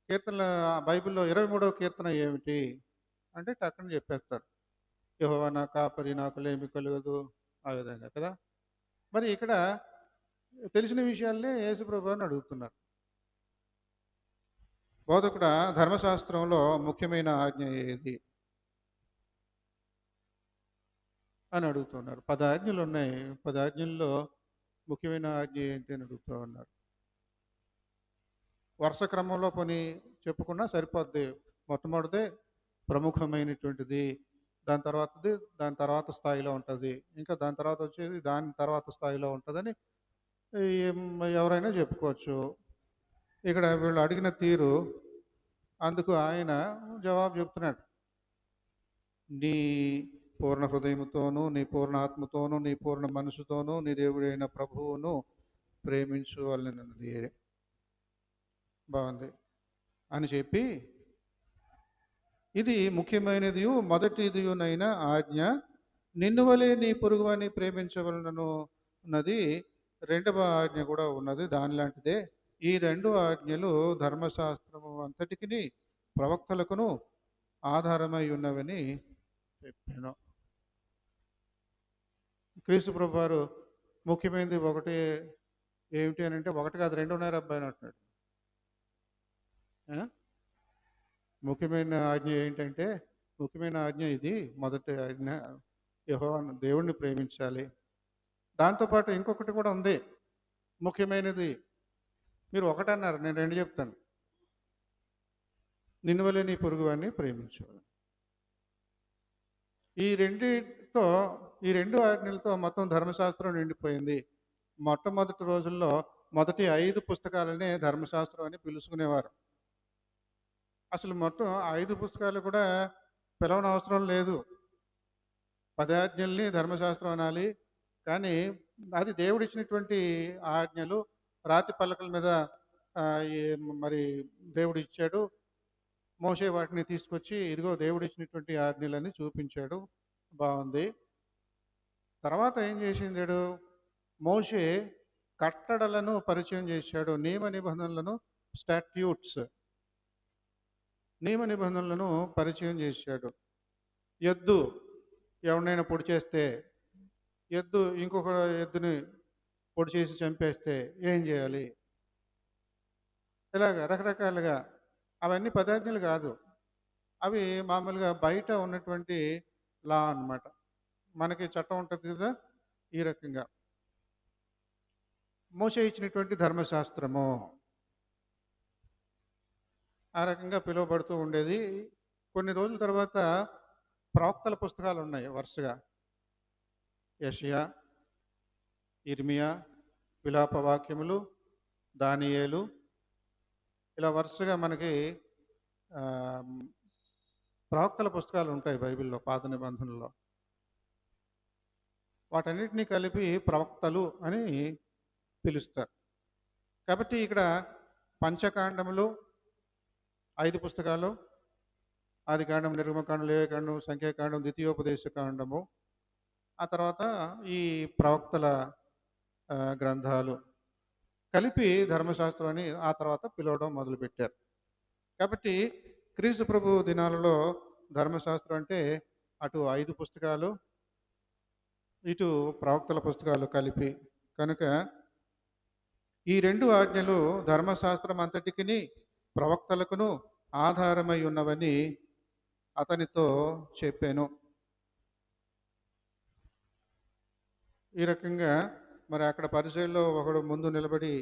[SPEAKER 1] కీర్తనల బైబిల్లో 23వ కీర్తన ఏమిటి అంటే టక్కన చెప్పేస్తారు. యెహోవా నా కాపరి, నాకు లేమి కలుగదు, ఆ విధంగా కదా. మరి ఇక్కడ తెలిసిన విషయాల్ని యేసుప్రభు అని అడుగుతున్నారు. బోధకుడా, ధర్మశాస్త్రంలో ముఖ్యమైన ఆజ్ఞ ఏది అని అడుగుతున్నారు. 10 ఆజ్ఞలు ఉన్నాయి. 10 ఆజ్ఞల్లో ముఖ్యమైన ఆజ్ఞ ఏంటి అని అడుగుతూ ఉన్నారు. వరుస క్రమంలో పని చెప్పుకున్నా సరిపోద్ది. మొట్టమొదటిదే ప్రముఖమైనటువంటిది, దాని తర్వాత స్థాయిలో ఉంటుంది, ఇంకా దాని తర్వాత వచ్చేది దాని తర్వాత స్థాయిలో ఉంటుందని ఎవరైనా చెప్పుకోవచ్చు. ఇక్కడ వీళ్ళు అడిగిన తీరు, అందుకు ఆయన జవాబు చెప్తున్నాడు. నీ పూర్ణ హృదయముతోనూ, నీ పూర్ణ ఆత్మతోనూ, నీ పూర్ణ మనసుతోనూ నీ దేవుడైన ప్రభువును ప్రేమించువలనన్నది. బాగుంది అని చెప్పి, ఇది ముఖ్యమైనది మొదటిదియునైన ఆజ్ఞ, నిన్ను వలె నీ పొరుగువాని ప్రేమించవలనను ఉన్నది. రెండవ ఆజ్ఞ కూడా ఉన్నది, దానిలాంటిదే. ఈ రెండు ఆజ్ఞలు ధర్మశాస్త్రము అంతటికి ప్రవక్తలకును ఆధారమై ఉన్నవని చెప్పాను. క్రీస్తు ప్రభు వారు ముఖ్యమైనది ఒకటి ఏమిటి అని అంటే, ఒకటి కాదు రెండున్నర అబ్బాయి అంటున్నాడు. ముఖ్యమైన ఆజ్ఞ ఏంటంటే, ముఖ్యమైన ఆజ్ఞ ఇది, మొదటి ఆజ్ఞ యెహోవాను దేవుణ్ణి ప్రేమించాలి. దాంతోపాటు ఇంకొకటి కూడా ఉంది ముఖ్యమైనది. మీరు ఒకటన్నారు, నేను రెండు చెప్తాను. నిన్ను వలె నీ పొరుగువాన్ని ప్రేమించాలి. ఈ రెండు ఆజ్ఞలతో మొత్తం ధర్మశాస్త్రం నిండిపోయింది. మొట్టమొదటి రోజుల్లో మొదటి 5 పుస్తకాలనే ధర్మశాస్త్రం అని పిలుచుకునేవారు. అసలు మొత్తం 5 పుస్తకాలు కూడా పిలవనవసరం లేదు. 10 ఆజ్ఞల్ని ధర్మశాస్త్రం అనాలి. కానీ అది దేవుడిచ్చినటువంటి ఆజ్ఞలు. రాతి పలకల మీద మరి దేవుడు ఇచ్చాడు. మోషే వాటిని తీసుకొచ్చి ఇదిగో దేవుడిచ్చినటువంటి ఆజ్ఞలని చూపించాడు. బాగుంది. తర్వాత ఏం చేసిందాడు? మోషే కట్టడలను పరిచయం చేశాడు. నియమ నిబంధనలను, స్టాట్యూట్స్, నియమ నిబంధనలను పరిచయం చేశాడు. ఎద్దు ఎవరినైనా పొడి చేస్తే, ఇంకొక ఎద్దుని పొడి చేసి చంపేస్తే ఏం చేయాలి? ఇలాగ రకరకాలుగా. అవన్నీ పదాజ్ఞలు కాదు, అవి మామూలుగా బయట ఉన్నటువంటి లా అన్నమాట. మనకి చట్టం ఉంటుంది కదా, ఈ రకంగా మోషే ఇచ్చినటువంటి ధర్మశాస్త్రము ఆ రకంగా పిలువబడుతూ ఉండేది. కొన్ని రోజుల తర్వాత ప్రవక్తల పుస్తకాలు ఉన్నాయి వరుసగా. యెషయా, ఇర్మియా, విలాప వాక్యములు, దానియేలు, ఇలా వరుసగా మనకి ప్రవక్తల పుస్తకాలు ఉంటాయి బైబిల్లో, పాత నిబంధనలో. వాటన్నిటినీ కలిపి ప్రవక్తలు అని పిలుస్తారు. కాబట్టి ఇక్కడ పంచకాండములు 5 పుస్తకాలు, ఆదికాండం, నిర్గమకాండం, లేవికాండం, సంఖ్యాకాండం, ద్వితీయోపదేశ కాండము, ఆ తర్వాత ఈ ప్రవక్తల గ్రంథాలు కలిపి ధర్మశాస్త్రం అని ఆ తర్వాత పిలవడం మొదలుపెట్టారు. కాబట్టి క్రీస్తు ప్రభు దినాలలో ధర్మశాస్త్రం అంటే అటు 5 పుస్తకాలు, ఇటు ప్రవక్తల పుస్తకాలు కలిపి. కనుక ఈ రెండు ఆజ్ఞలు ధర్మశాస్త్రం అంతటికి ప్రవక్తలకును ఆధారమై ఉన్నవని అతనితో చెప్పాను. ఈ రకంగా మరి అక్కడ పరిచయంలో ఒకడు ముందు నిలబడి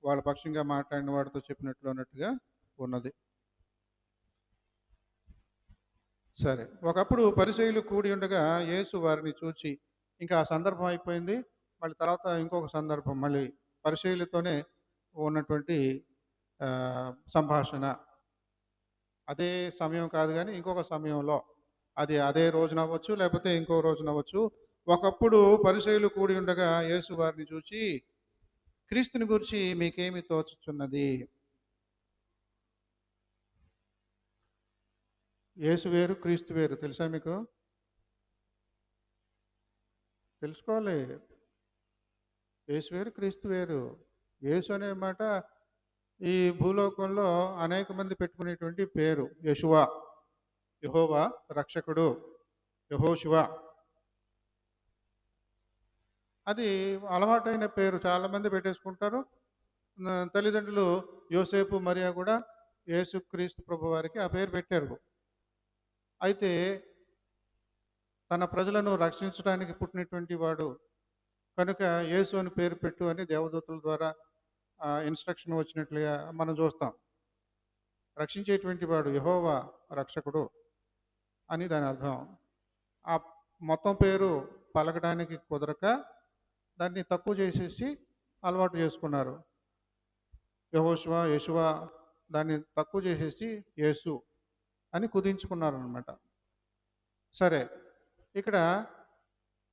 [SPEAKER 1] వాళ్ళ పక్షంగా మాట్లాడిన వాడితో చెప్పినట్లు అన్నట్టుగా ఉన్నది. సరే, ఒకప్పుడు పరిచయులు కూడి ఉండగా యేసు వారిని చూచి, ఇంకా ఆ సందర్భం అయిపోయింది. మళ్ళీ తర్వాత ఇంకొక సందర్భం, మళ్ళీ పరిచయులతోనే ఉన్నటువంటి సంభాషణ. అదే సమయం కాదు కానీ ఇంకొక సమయంలో, అది అదే రోజున అవ్వచ్చు, లేకపోతే ఇంకో రోజున అవ్వచ్చు. ఒకప్పుడు పరిచయులు కూడి ఉండగా యేసు వారిని చూచి, క్రీస్తుని గురించి మీకేమి తోచుచున్నది? యేసు వేరు, క్రీస్తు వేరు. తెలుసా మీకు? తెలుసుకోవాలి. యేసు వేరు, క్రీస్తు వేరు. యేసు అనే మాట ఈ భూలోకంలో అనేక మంది పెట్టుకునేటువంటి పేరు. యెషువా, యెహోవా రక్షకుడు, యెహోషువ, అది అలవాటైన పేరు, చాలామంది పెట్టేసుకుంటారు. తల్లిదండ్రులు యోసేపు, మరియా కూడా యేసు క్రీస్తు ప్రభు వారికి ఆ పేరు పెట్టారు. అయితే తన ప్రజలను రక్షించడానికి పుట్టినటువంటి వాడు కనుక యేసు అని పేరు పెట్టు అని దేవదూతల ద్వారా ఇన్స్ట్రక్షన్ వచ్చినట్లుగా మనం చూస్తాం. రక్షించేటువంటి వాడు, యెహోవా రక్షకుడు అని దాని అర్థం. ఆ మొత్తం పేరు పలకడానికి కుదరక దాన్ని తక్కువ చేసేసి అలవాటు చేసుకున్నారు. యెహోషువ, యేషువ దాన్ని తక్కువ చేసేసి యేసు అని కుదించుకున్నారనమాట. సరే, ఇక్కడ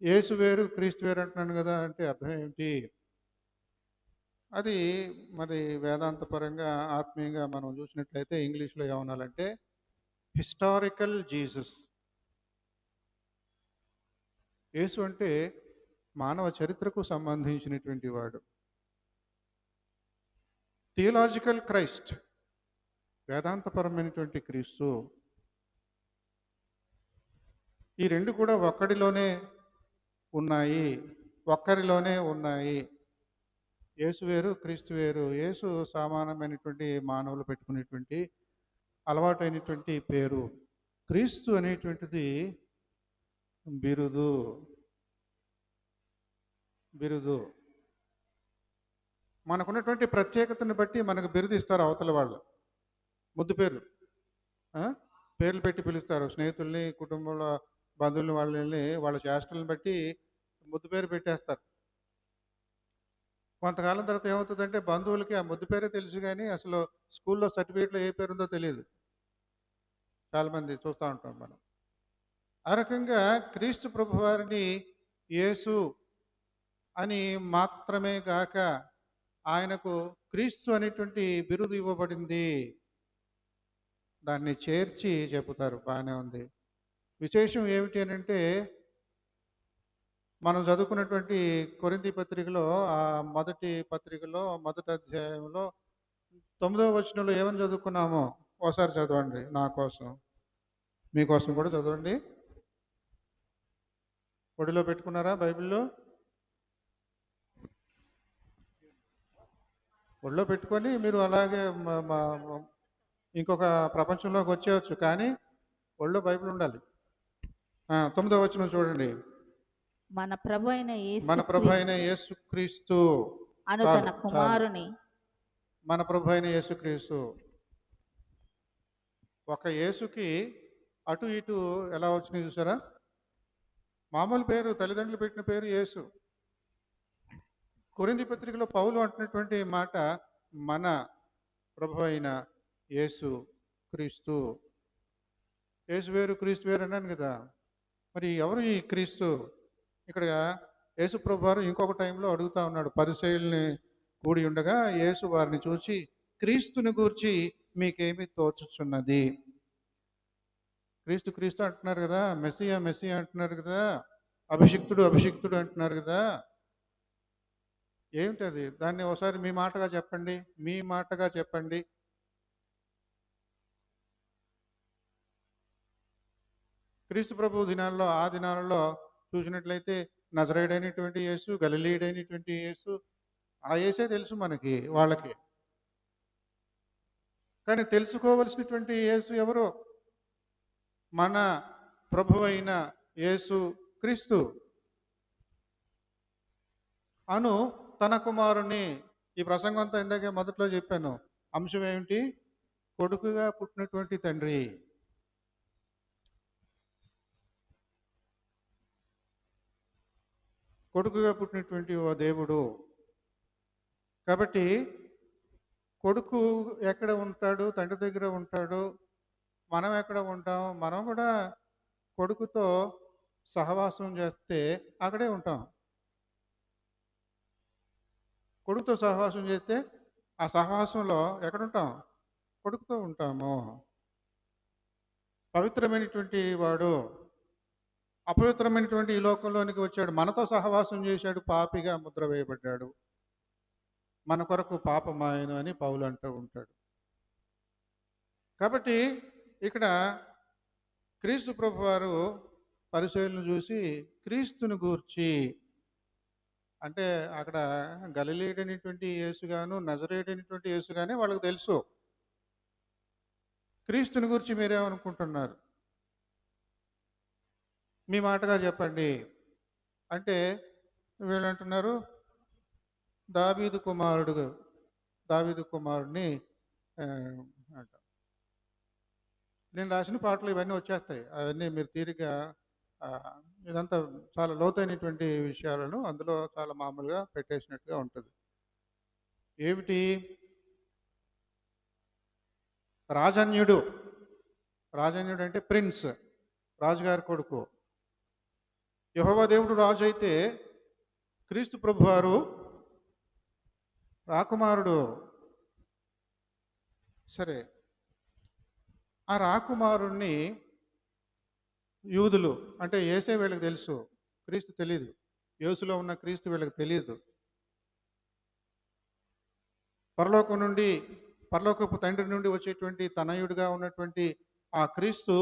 [SPEAKER 1] యేసు వేరు, క్రీస్తు వేరు అంటున్నాను కదా! అంటే అర్థం ఏమిటి? అది మరి వేదాంత పరంగా, ఆత్మీయంగా మనం చూసినట్లయితే ఇంగ్లీష్‌లో ఏమనాలంటే హిస్టారికల్ జీసస్. యేసు అంటే మానవ చరిత్రకు సంబంధించినటువంటి వాడు. థియలాజికల్ క్రైస్ట్, వేదాంతపరమైనటువంటి క్రీస్తు. ఈ రెండు కూడా ఒక్కడిలోనే ఉన్నాయి, ఒక్కరిలోనే ఉన్నాయి. యేసు వేరు, క్రీస్తు వేరు. యేసు సామాన్యమైనటువంటి మానవులు పెట్టుకునేటువంటి అలవాటైనటువంటి పేరు. క్రీస్తు అనేటువంటిది బిరుదు. బిరుదు. మనకున్నటువంటి ప్రత్యేకతను బట్టి మనకు బిరుదు ఇస్తారు అవతల వాళ్ళు. ముద్దు పేర్లు. ఆ? పేర్లు పెట్టి పిలుస్తారు. స్నేహితుల్ని, కుటుంబంలో బంధువుల్ని, వాళ్ళని వాళ్ళ చేష్టలను బట్టి ముద్దు పేరు పెట్టేస్తారు. కొంతకాలం తర్వాత ఏమవుతుందంటే బంధువులకి ఆ ముద్దు పేరే తెలుసు కానీ అసలు స్కూల్లో సర్టిఫికేట్లో ఏ పేరు ఉందో తెలియదు. చాలామంది చూస్తూ ఉంటాం మనం. ఆ రకంగా క్రీస్తు ప్రభు వారిని యేసు అని మాత్రమే గాక ఆయనకు క్రీస్తు అనేటువంటి బిరుదు ఇవ్వబడింది. దాన్ని చేర్చి చెబుతారు. బాగానే ఉంది. విశేషం ఏమిటి అని అంటే మనం చదువుకున్నటువంటి కొరింథీ పత్రికలో, ఆ మొదటి పత్రికలో మొదటి అధ్యాయంలో 9వ వచనంలో ఏమని చదువుకున్నామో ఒకసారి చదవండి నా కోసం, మీకోసం కూడా చదవండి. ఒడిలో పెట్టుకున్నారా బైబిల్లో? ఒడిలో పెట్టుకొని మీరు అలాగే ఇంకొక ప్రపంచంలోకి వచ్చేయచ్చు, కానీ ఒళ్ళో బైబిల్ ఉండాలి. 9వ వచనం చూడండి.
[SPEAKER 2] మన ప్రభు అయిన
[SPEAKER 1] యేసుక్రీస్తు
[SPEAKER 2] అను తన కుమారుని.
[SPEAKER 1] మన ప్రభు అయిన యేసుక్రీస్తు. ఒక యేసుకి అటు ఇటు ఎలా వచ్చినాయి చూసారా? మామూలు పేరు, తల్లిదండ్రులు పెట్టిన పేరు యేసు. కొరింథీ పత్రికలో పౌలు అంటున్నటువంటి మాట మన ప్రభు అయిన యేసు క్రీస్తు. యేసు వేరు, క్రీస్తు వేరు అన్నాను కదా. మరి ఎవరు ఈ క్రీస్తు? ఇక్కడ యేసు ప్రభు వారు ఇంకొక టైంలో అడుగుతా ఉన్నాడు. పరిసయ్యుల్ని కూడి ఉండగా యేసు వారిని చూసి క్రీస్తుని గూర్చి మీకేమి తోచుచున్నది? క్రీస్తు క్రీస్తు అంటున్నారు కదా, మెస్సియా మెస్సియా అంటున్నారు కదా, అభిషిక్తుడు అభిషిక్తుడు అంటున్నారు కదా. ఏమిటది? దాన్ని ఒకసారి మీ మాటగా చెప్పండి, మీ మాటగా చెప్పండి. క్రీస్తు ప్రభు దినాల్లో, ఆ దినాలలో చూసినట్లయితే నజరేయుడైనటువంటి యేసు, గలిలీయుడైనటువంటి యేసు, ఆ యేసే తెలుసు మనకి, వాళ్ళకి. కానీ తెలుసుకోవలసినటువంటి యేసు ఎవరు? మన ప్రభు అయిన యేసు క్రీస్తు అను తన కుమారుని. ఈ ప్రసంగం అంతా ఇందాకే మొదట్లో చెప్పాను. అంశం ఏమిటి? కొడుకుగా పుట్టినటువంటి తండ్రి. కొడుకుగా పుట్టినటువంటి ఓ దేవుడు. కాబట్టి కొడుకు ఎక్కడ ఉంటాడు? తండ్రి దగ్గర ఉంటాడు. మనం ఎక్కడ ఉంటాం? మనం కూడా కొడుకుతో సహవాసం చేస్తే అక్కడే ఉంటాం. కొడుకుతో సహవాసం చేస్తే ఆ సహవాసంలో ఎక్కడుంటాం? కొడుకుతో ఉంటాము. పవిత్రమైనటువంటి వాడు అపవిత్రమైనటువంటి ఈ లోకంలోనికి వచ్చాడు, మనతో సహవాసం చేశాడు, పాపిగా ముద్ర వేయబడ్డాడు, మన కొరకు పాపమాయను అని పౌలు అంటూ ఉంటాడు. కాబట్టి ఇక్కడ క్రీస్తు ప్రభు వారు పరిచయులను చూసి క్రీస్తుని గూర్చి, అంటే అక్కడ గలిలీయుడైనటువంటి యేసుగాను, నజరేయుడైనటువంటి యేసుగానే వాళ్ళకు తెలుసు. క్రీస్తుని గురించి మీరేమనుకుంటున్నారు? మీ మాటగా చెప్పండి అంటే వీళ్ళు అంటున్నారు దావీదు కుమారుడిని అంట. నేను రాసిన పాటలు ఇవన్నీ వచ్చేస్తాయి, అవన్నీ మీరు తీరిగా ఇదంతా చాలా లోతైనటువంటి విషయాలను అందులో చాలా మామూలుగా పెట్టేసినట్టుగా ఉంటుంది. ఏమిటి? రాజన్యుడు. రాజన్యుడు అంటే ప్రిన్స్, రాజుగారి కొడుకు. యెహోవా దేవుడు రాజు అయితే క్రీస్తు ప్రభువారు రాకుమారుడు. సరే, ఆ రాకుమారుణ్ణి యూదులు అంటే యేసే వీళ్ళకి తెలుసు, క్రీస్తు తెలియదు. యేసులో ఉన్న క్రీస్తు వీళ్ళకి తెలియదు. పరలోకం నుండి, పరలోకపు తండ్రి నుండి వచ్చేటువంటి తనయుడిగా ఉన్నటువంటి ఆ క్రీస్తు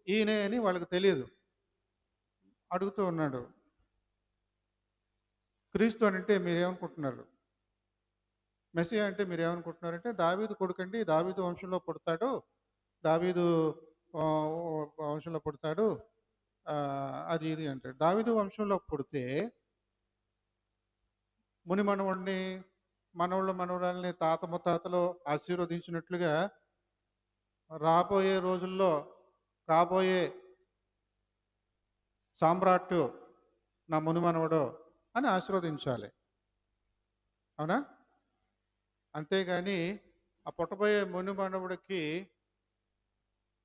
[SPEAKER 1] ఈయనే అని వాళ్ళకి తెలియదు. అడుగుతూ ఉన్నాడు, క్రీస్తు అని అంటే మీరేమనుకుంటున్నారు? మెస్సియా అంటే మీరేమనుకుంటున్నారంటే దావీదు కొడుకండి, దావీదు వంశంలో పుడతాడు, దావీదు ఆ, వంశంలో పుడతాడు, అది ఇది అంటాడు. దావీదు వంశంలో పుడితే ముని మనవుడిని, మనవుళ్ళ మనవరాల్ని తాత ముత్తాతలో ఆశీర్వదించినట్లుగా రాబోయే రోజుల్లో కాబోయే సామ్రాట్టు నా ముని మనవడు అని ఆశీర్వదించాలి. అవునా? అంతేగాని ఆ పుట్టబోయే ముని మనవుడికి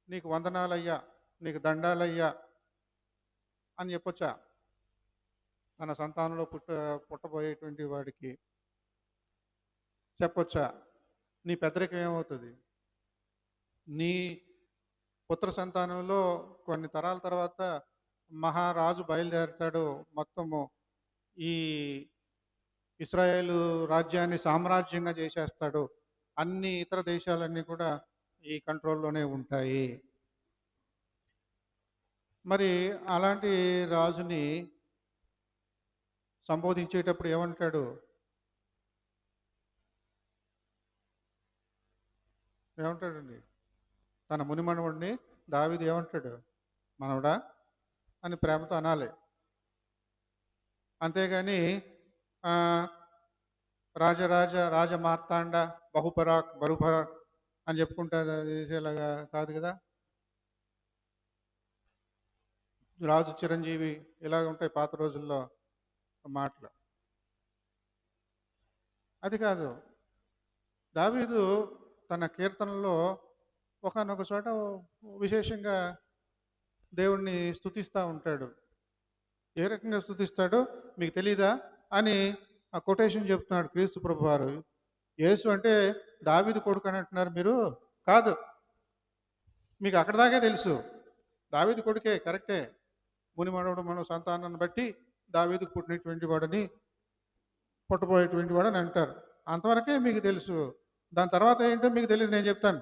[SPEAKER 1] నీకు వందనాలయ్యా, నీకు దండాలయ్యా అని చెప్పొచ్చా? తన సంతానంలో పుట్టబోయేటువంటి వాడికి చెప్పొచ్చా? నీ పెద్దరికం ఏమవుతుంది? నీ పుత్ర సంతానంలో కొన్ని తరాల తర్వాత మహారాజు బయలుదేరుతాడు, మొత్తము ఈ ఇస్రాయేలు రాజ్యాన్ని సామ్రాజ్యంగా చేసేస్తాడు, అన్ని ఇతర దేశాలన్నీ కూడా ఈ కంట్రోల్లోనే ఉంటాయి. మరి అలాంటి రాజుని సంబోధించేటప్పుడు ఏమంటాడు? ఏమంటాడండి? తన ముని మనవుడిని దావీదు ఏమంటాడు? మనవడా అని ప్రేమతో అనాలి. అంతేగాని ఆ, రాజరాజ రాజమార్తాండ బహుపరాక్ బరుపరాక్ అని చెప్పుకుంటా చేసేలాగా కాదు కదా. రాజు చిరంజీవి ఇలాగ ఉంటాయి పాత రోజుల్లో మాటలు. అది కాదు. దావీదు తన కీర్తనలో ఒకానొక చోట విశేషంగా దేవుణ్ణి స్తుతిస్తూ ఉంటాడు. ఏ రకంగా స్తుతిస్తాడో మీకు తెలీదా అని ఆ కొటేషన్ చెప్తున్నాడు క్రీస్తు ప్రభు వారు. యేసు అంటే దావీదు కొడుకు అని అంటున్నారు మీరు. కాదు, మీకు అక్కడ దాకే తెలుసు. దావీదు కొడుకే, కరెక్టే. ముని మనవడు మన సంతానాన్ని బట్టి దావీదుకు పుట్టినటువంటి వాడని, పుట్టబోయేటువంటి వాడని అంటారు. అంతవరకే మీకు తెలుసు. దాని తర్వాత ఏంటో మీకు తెలియదు, నేను చెప్తాను.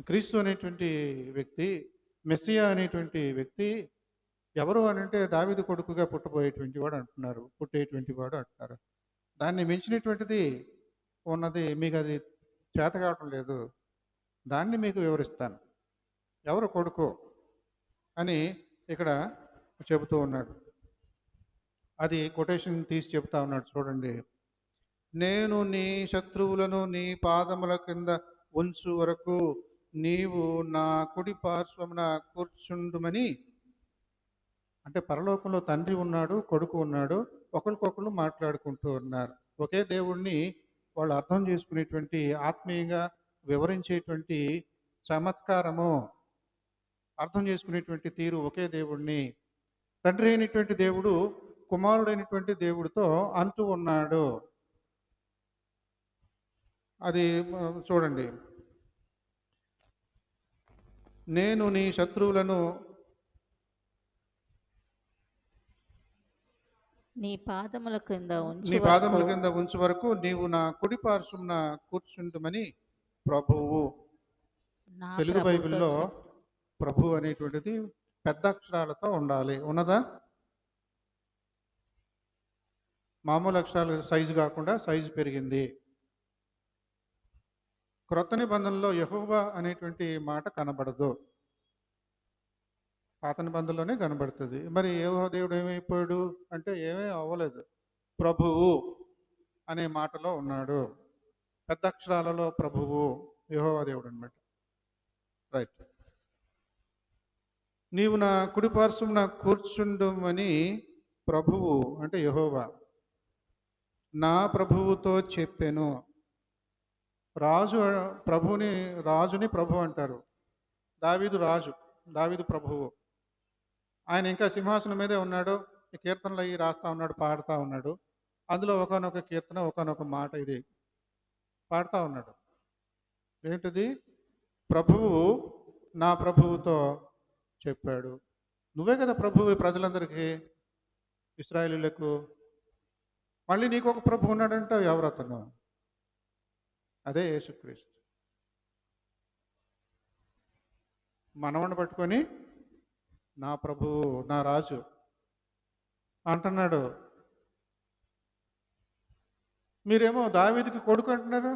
[SPEAKER 1] క్రీస్తు అనేటువంటి వ్యక్తి, మెస్సియా అనేటువంటి వ్యక్తి ఎవరు అని అంటే దావీదు కొడుకుగా పుట్టబోయేటువంటి వాడు అంటున్నారు, పుట్టేటువంటి వాడు అంటున్నారు. దాన్ని మించినటువంటిది ఉన్నది, మీకు అది చేత కావటం లేదు. దాన్ని మీకు వివరిస్తాను, ఎవరు కొడుకు అని ఇక్కడ చెబుతూ ఉన్నాడు. అది కొటేషన్ తీసి చెబుతా ఉన్నాడు, చూడండి. నేను నీ శత్రువులను నీ పాదముల క్రింద ఉంచు వరకు నీవు నా కుడి పార్శ్వమున కూర్చుండుమని. అంటే పరలోకంలో తండ్రి ఉన్నాడు, కొడుకు ఉన్నాడు, ఒకరికొకరు మాట్లాడుకుంటూ ఉన్నారు. ఒకే దేవుణ్ణి వాళ్ళు అర్థం చేసుకునేటువంటి, ఆత్మీయంగా వివరించేటువంటి చమత్కారము, అర్థం చేసుకునేటువంటి తీరు ఒకే దేవుణ్ణి. తండ్రి అయినటువంటి దేవుడు కుమారుడైనటువంటి దేవుడితో అంటూ ఉన్నాడు. అది చూడండి. నేను నీ శత్రువులను
[SPEAKER 2] నీ పాదముల క్రింద
[SPEAKER 1] నీ పాదముల క్రింద ఉంచు వరకు నీవు నా కుడి పార్శ్వమున కూర్చుంటుమని ప్రభువు. తెలుగు బైబిల్లో ప్రభు అనేటువంటిది పెద్ద అక్షరాలతో ఉండాలి. ఉన్నదా? మామూలు అక్షరాలు సైజు కాకుండా సైజు పెరిగింది. క్రొత్త నిబంధనలో యెహోవా అనేటువంటి మాట కనబడదు, పాత నిబంధనలోనే కనబడుతుంది. మరి యెహోవా దేవుడు ఏమైపోయాడు అంటే ఏమీ అవ్వలేదు, ప్రభువు అనే మాటలో ఉన్నాడు. పెద్ద అక్షరాలలో ప్రభువు యెహోవా దేవుడు అనమాట. రైట్. నీవు నా కుడి పార్శ్వమున కూర్చుండుమని ప్రభువు అంటే యెహోవా. నా ప్రభువుతో చెప్పెను. రాజు ప్రభుని రాజుని ప్రభు అంటారు. దావీదు రాజు, దావీదు ప్రభువు. ఆయన ఇంకా సింహాసనం మీదే ఉన్నాడు. ఈ కీర్తనలు అవి రాస్తా ఉన్నాడు, పాడుతా ఉన్నాడు. అందులో ఒకానొక కీర్తన, ఒకానొక మాట ఇది పాడుతా ఉన్నాడు. ఏంటిది? ప్రభువు నా ప్రభువుతో చెప్పాడు. నువ్వే కదా ప్రభువు ప్రజలందరికీ, ఇశ్రాయేలీయులకు. మళ్ళీ నీకు ఒక ప్రభు ఉన్నాడంటావు. ఎవరు అతను? అదే యేసుక్రీస్తు. మనవణ్ణి పట్టుకొని నా ప్రభువు, నా రాజు అంటున్నాడు. మీరేమో దావీదుకి కొడుకు అంటున్నారు.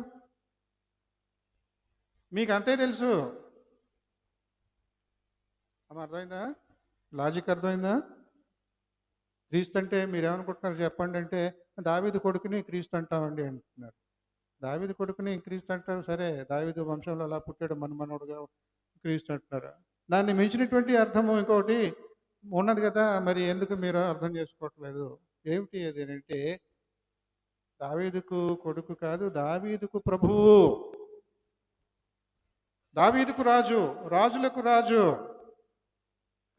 [SPEAKER 1] మీకు అంతే తెలుసు. అర్థమైందా? లాజిక్ అర్థమైందా? క్రీస్తు అంటే మీరేమనుకుంటున్నారు చెప్పండి అంటే, దావీదు కొడుకుని క్రీస్తు అంటామండి అంటున్నారు. దావీదు కొడుకుని క్రీస్తు అంటారు. సరే, దావీదు వంశంలో అలా పుట్టాడు, మనమనుడుగా క్రీస్తు అంటున్నారు. దాన్ని మించినటువంటి అర్థము ఇంకొకటి ఉన్నది కదా. మరి ఎందుకు మీరు అర్థం చేసుకోవట్లేదు? ఏమిటి అది అంటే, దావీదుకు కొడుకు కాదు, దావీదుకు ప్రభువు, దావీదుకు రాజు, రాజులకు రాజు.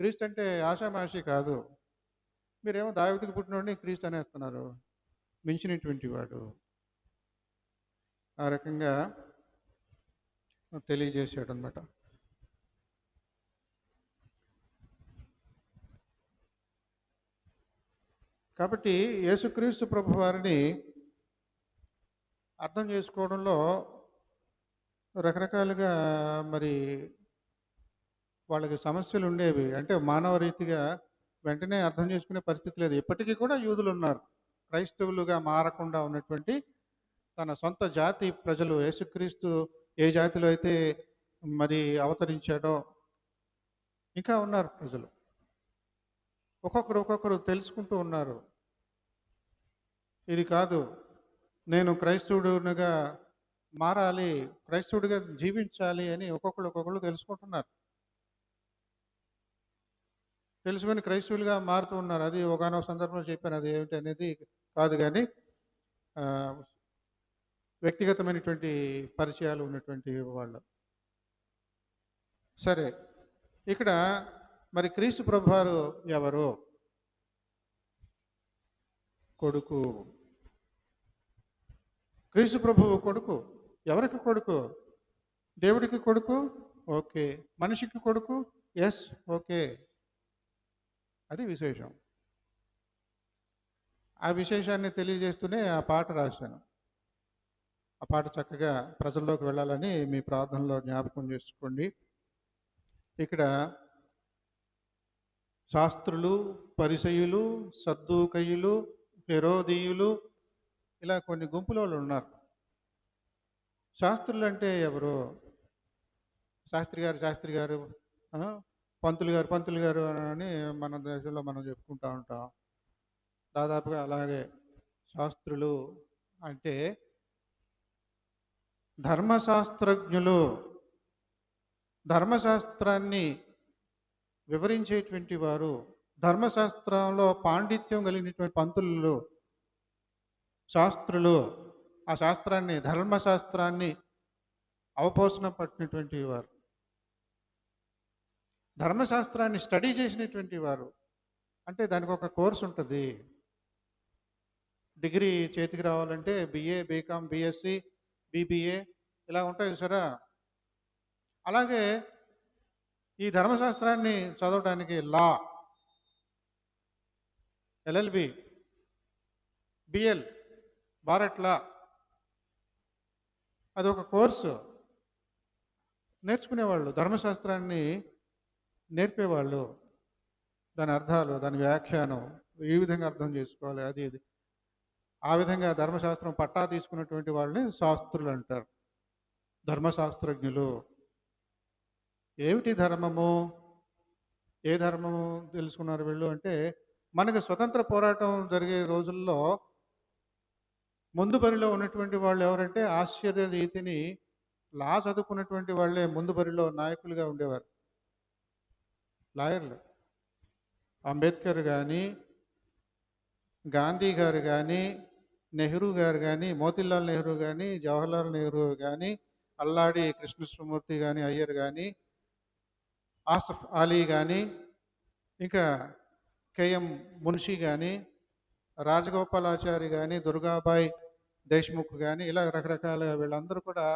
[SPEAKER 1] క్రీస్తు అంటే ఆషామాషి కాదు. మీరేమో దావీదుకు పుట్టినోడిని క్రీస్తు అనేస్తున్నారు. మించినటువంటి వాడు. ఆ రకంగా తెలియజేశాడు అనమాట. కాబట్టి యేసుక్రీస్తు ప్రభు వారిని అర్థం చేసుకోవడంలో రకరకాలుగా మరి వాళ్ళకి సమస్యలు ఉండేవి. అంటే మానవ రీతిగా వెంటనే అర్థం చేసుకునే పరిస్థితి లేదు. ఇప్పటికీ కూడా యూదులు ఉన్నారు, క్రైస్తవులుగా మారకుండా ఉన్నటువంటి తన సొంత జాతి ప్రజలు. యేసుక్రీస్తు ఏ జాతిలో అయితే మరి అవతరించాడో ఇంకా ఉన్నారు ప్రజలు. ఒక్కొక్కరు తెలుసుకుంటూ ఉన్నారు. ఇది కాదు, నేను క్రైస్తవుడుగా మారాలి, క్రైస్తవుడిగా జీవించాలి అని ఒక్కొక్కరు తెలుసుకుంటున్నారు. తెలుసుకొని క్రైస్తవులుగా మారుతూ ఉన్నారు. అది ఒకనొక సందర్భంలో చెప్పాను. అది ఏమిటి అనేది కాదు, కానీ వ్యక్తిగతమైనటువంటి పరిచయాలు ఉన్నటువంటి వాళ్ళు. సరే, ఇక్కడ మరి క్రీస్తు ప్రభువారు ఎవరు? కొడుకు. క్రీస్తు ప్రభువు కొడుకు. ఎవరికి కొడుకు? దేవుడికి కొడుకు, ఓకే. మనిషికి కొడుకు, ఎస్, ఓకే. అది విశేషం. ఆ విశేషాన్ని తెలియజేస్తూనే ఆ పాట రాశాను. ఆ పాట చక్కగా ప్రజల్లోకి వెళ్ళాలని మీ ప్రార్థనలో జ్ఞాపకం చేసుకోండి. ఇక్కడ శాస్త్రులు, పరిసయ్యులు, సద్దూకయ్యులు, హెరోదీయులు, ఇలా కొన్ని గుంపుల వాళ్ళు ఉన్నారు. శాస్త్రులు అంటే ఎవరు? శాస్త్రి గారు, పంతులు గారు అని మన దేశంలో మనం చెప్పుకుంటూ ఉంటాం. దాదాపుగా అలాగే శాస్త్రులు అంటే ధర్మశాస్త్రజ్ఞులు. ధర్మశాస్త్రాన్ని వివరించేటువంటి వారు, ధర్మశాస్త్రంలో పాండిత్యం కలిగినటువంటి పంతులు, శాస్త్రులు. ఆ శాస్త్రాన్ని, ధర్మశాస్త్రాన్ని అవపోసన పట్టినటువంటి వారు, ధర్మశాస్త్రాన్ని స్టడీ చేసినటువంటి వారు. అంటే దానికి ఒక కోర్సు ఉంటుంది. డిగ్రీ చేతికి రావాలంటే బిఏ, బీకామ్, బిఎస్సి, బీబీఏ ఇలా ఉంటాయి సరే. అలాగే ఈ ధర్మశాస్త్రాన్ని చదవడానికి లా, ఎల్ఎల్బి, బిఎల్, భారత్ లా, అదొక కోర్సు. నేర్చుకునేవాళ్ళు, ధర్మశాస్త్రాన్ని నేర్పేవాళ్ళు. దాని అర్థాలు, దాని వ్యాఖ్యానం ఈ విధంగా అర్థం చేసుకోవాలి, అది ఇది. ఆ విధంగా ధర్మశాస్త్రం పట్టా తీసుకున్నటువంటి వాళ్ళని శాస్త్రులు అంటారు, ధర్మశాస్త్రజ్ఞులు. ఏమిటి ధర్మము? ఏ ధర్మము తెలుసుకున్నారు వీళ్ళు అంటే, మనకి స్వతంత్ర పోరాటం జరిగే రోజుల్లో ముందు బరిలో ఉన్నటువంటి వాళ్ళు ఎవరంటే, ఆశ్చర్య రీతిని లా చదువుకున్నటువంటి వాళ్ళే ముందు బరిలో నాయకులుగా ఉండేవారు. లాయర్లు. అంబేద్కర్ కానీ, గాంధీ గారు కానీ, నెహ్రూ గారు కానీ, మోతీలాల్ నెహ్రూ కానీ, జవహర్లాల్ నెహ్రూ కానీ, అల్లాడి కృష్ణకృష్ణమూర్తి కానీ, అయ్యర్ కానీ, ఆసఫ్ అలీ కానీ, ఇంకా కేఎం మున్షి కానీ, రాజగోపాలాచారి కానీ, దుర్గాబాయ్ దేశ్ముఖ్ కానీ, ఇలా రకరకాలుగా వీళ్ళందరూ కూడా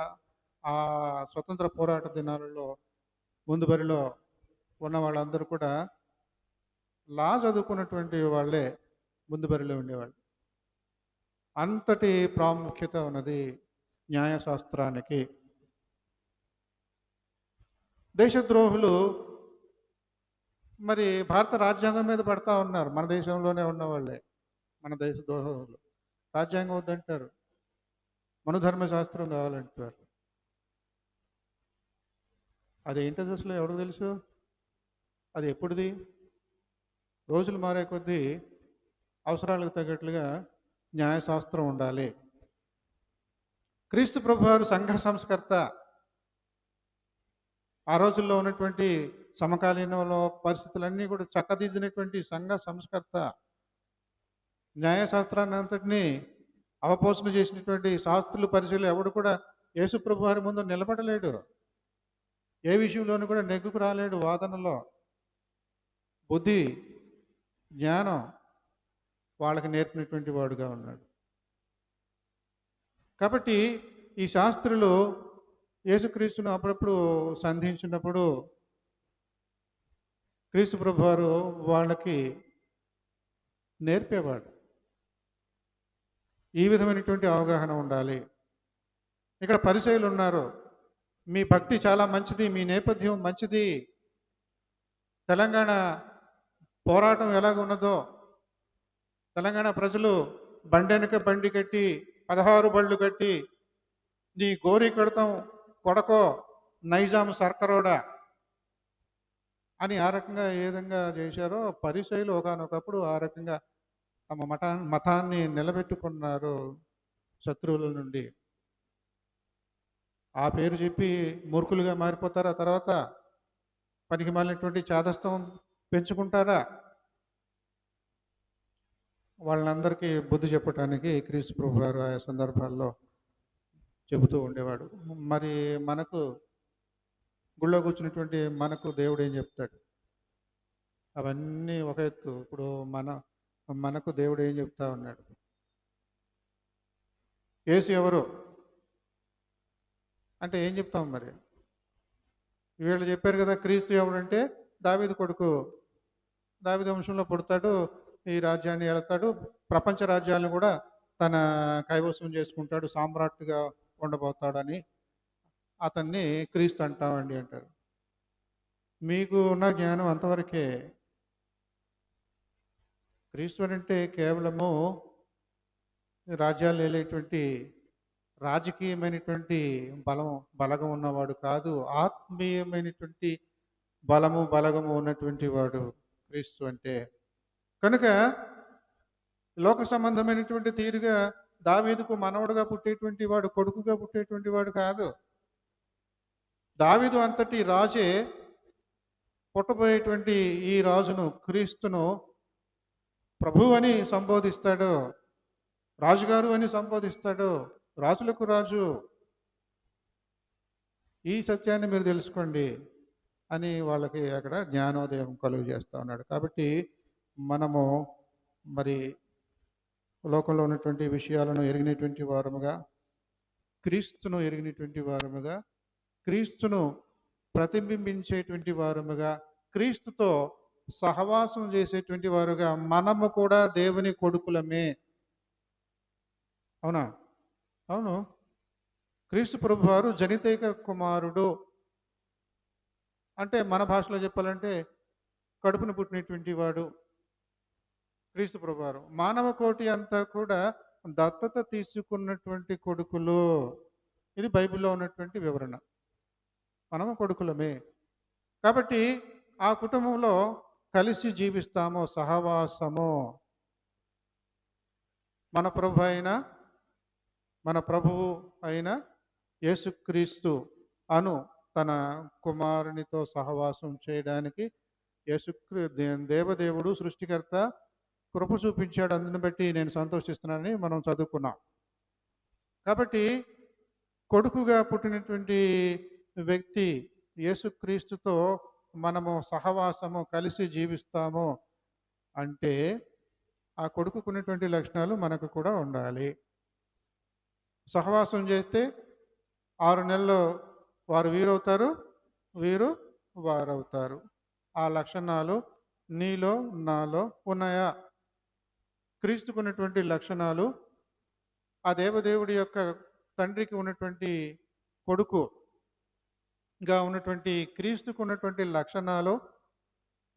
[SPEAKER 1] ఆ స్వతంత్ర పోరాట దినాలలో ముందు బరిలో ఉన్న వాళ్ళందరూ కూడా లా చదువుకున్నటువంటి వాళ్ళే ముందు బరిలో ఉండేవాళ్ళు. అంతటి ప్రాముఖ్యత ఉన్నది న్యాయశాస్త్రానికి. దేశద్రోహులు మరి భారత రాజ్యాంగం మీద పడతా ఉన్నారు. మన దేశంలోనే ఉన్నవాళ్ళే మన దేశద్రోహులు. రాజ్యాంగం వద్దంటారు, మనుధర్మశాస్త్రం కావాలంటారు. అదేంటది అసలు ఎవరికి తెలుసు? అది ఎప్పుడుది? రోజులు మారే కొద్దీ అవసరాలకు తగ్గట్లుగా న్యాయశాస్త్రం ఉండాలి. క్రీస్తు ప్రభువారు సంఘ సంస్కర్త. ఆ రోజుల్లో ఉన్నటువంటి సమకాలీనంలో పరిస్థితులన్నీ కూడా చక్కదిద్దినటువంటి సంఘ సంస్కర్త. న్యాయశాస్త్రాన్ని అంతటినీ అవపోసన చేసినటువంటి శాస్త్రులు పరిశీలు ఎవడు కూడా యేసు ప్రభువారి ముందు నిలబడలేడు. ఏ విషయంలోనూ కూడా నెగ్గుకు రాలేడు. వాదనలో బుద్ధి జ్ఞానం వాళ్ళకి నేర్పినటువంటి వాడుగా ఉన్నాడు. కాబట్టి ఈ శాస్త్రులు యేసుక్రీస్తును అప్పుడప్పుడు సంధించినప్పుడు క్రీస్తు ప్రభువారు వాళ్ళకి నేర్పేవాడు. ఈ విధమైనటువంటి అవగాహన ఉండాలి. ఇక్కడ పరిచయులు ఉన్నారు. మీ భక్తి చాలా మంచిది, మీ నేపథ్యం మంచిది, తెలంగాణ పోరాటం ఎలాగ ఉన్నదో, తెలంగాణ ప్రజలు బండెనక బండి కట్టి 16 బళ్ళు కట్టి నీ గోరి కడతాం కొడకో నైజాం సర్కరోడా అని ఆ రకంగా ఏ విధంగా చేశారో పరిచయులు ఒకానొకప్పుడు ఆ రకంగా తమ మతాన్ని నిలబెట్టుకున్నారు శత్రువుల నుండి. ఆ పేరు చెప్పి మూర్ఖులుగా మారిపోతారా? తర్వాత పనికి మాలినటువంటి చాదస్తం పెంచుకుంటారా? వాళ్ళందరికీ బుద్ధి చెప్పడానికి క్రీస్తు ప్రభు గారు ఆయా సందర్భాల్లో చెబుతూ ఉండేవాడు. మరి మనకు గుళ్ళో కూర్చున్నటువంటి మనకు దేవుడు ఏం చెప్తాడు? అవన్నీ ఒక ఎత్తు. ఇప్పుడు మనకు దేవుడు ఏం చెప్తా ఉన్నాడు? యేసు ఎవరు అంటే ఏం చెప్తాం మరి? వీళ్ళు చెప్పారు కదా, క్రీస్తు ఎవడంటే దావీదు కొడుకు, దావీదు వంశంలో పుడతాడు, ఈ రాజ్యాన్ని ఏళ్తాడు, ప్రపంచ రాజ్యాలను కూడా తన కైవసం చేసుకుంటాడు, సామ్రాట్టుగా ఉండబోతాడని అతన్ని క్రీస్తు అంటామండి అంటారు. మీకు ఉన్న జ్ఞానం అంతవరకే. క్రీస్తు అంటే కేవలము రాజ్యాలు ఏలేటువంటి రాజకీయమైనటువంటి బలగం ఉన్నవాడు కాదు, ఆత్మీయమైనటువంటి బలగము ఉన్నటువంటి వాడు క్రీస్తు అంటే. కనుక లోక సంబంధమైనటువంటి తీరుగా దావీదుకు మనవడుగా పుట్టేటువంటి వాడు, కొడుకుగా పుట్టేటువంటి వాడు కాదు. దావీదు అంతటి రాజే పుట్టబోయేటువంటి ఈ రాజును, క్రీస్తును ప్రభువు అని సంబోధిస్తాడు, రాజుగారు అని సంబోధిస్తాడు, రాజులకు రాజు. ఈ సత్యాన్ని మీరు తెలుసుకోండి అని వాళ్ళకి అక్కడ జ్ఞానోదయం కలుగు చేస్తూ ఉన్నాడు. కాబట్టి మనము మరి లోకంలో ఉన్నటువంటి విషయాలను ఎరిగినటువంటి వారముగా, క్రీస్తును ఎరిగినటువంటి వారముగా, క్రీస్తును ప్రతిబింబించేటువంటి వారముగా, క్రీస్తుతో సహవాసం చేసేటువంటి వారుగా మనము కూడా దేవుని కొడుకులమే. అవునా? అవును. క్రీస్తు ప్రభు వారు జనితైక కుమారుడు అంటే మన భాషలో చెప్పాలంటే కడుపును పుట్టినటువంటి వాడు క్రీస్తు ప్రభు వారు. మానవ కోటి అంతా కూడా దత్తత తీసుకున్నటువంటి కొడుకులు. ఇది బైబిల్లో ఉన్నటువంటి వివరణ. మనము కొడుకులమే. కాబట్టి ఆ కుటుంబంలో కలిసి జీవిస్తాము, సహవాసము. మన ప్రభువు అయిన యేసుక్రీస్తు అను తన కుమారునితో సహవాసం చేయడానికి దేవదేవుడు సృష్టికర్త కృప చూపించాడు, అందుని బట్టి నేను సంతోషిస్తున్నానని మనం చదువుకున్నాం. కాబట్టి కొడుకుగా పుట్టినటువంటి వ్యక్తి యేసుక్రీస్తుతో మనము సహవాసము కలిసి జీవిస్తాము అంటే ఆ కొడుకుకున్నటువంటి లక్షణాలు మనకు కూడా ఉండాలి. సహవాసం చేస్తే 6 నెలల్లో వారు వీరవుతారు, వీరు వారవుతారు. ఆ లక్షణాలు నీలో నాలో ఉన్నాయా? క్రీస్తుకున్నటువంటి లక్షణాలు ఆ దేవదేవుడి యొక్క తండ్రికి ఉన్నటువంటి కొడుకుగా ఉన్నటువంటి క్రీస్తుకు ఉన్నటువంటి లక్షణాలు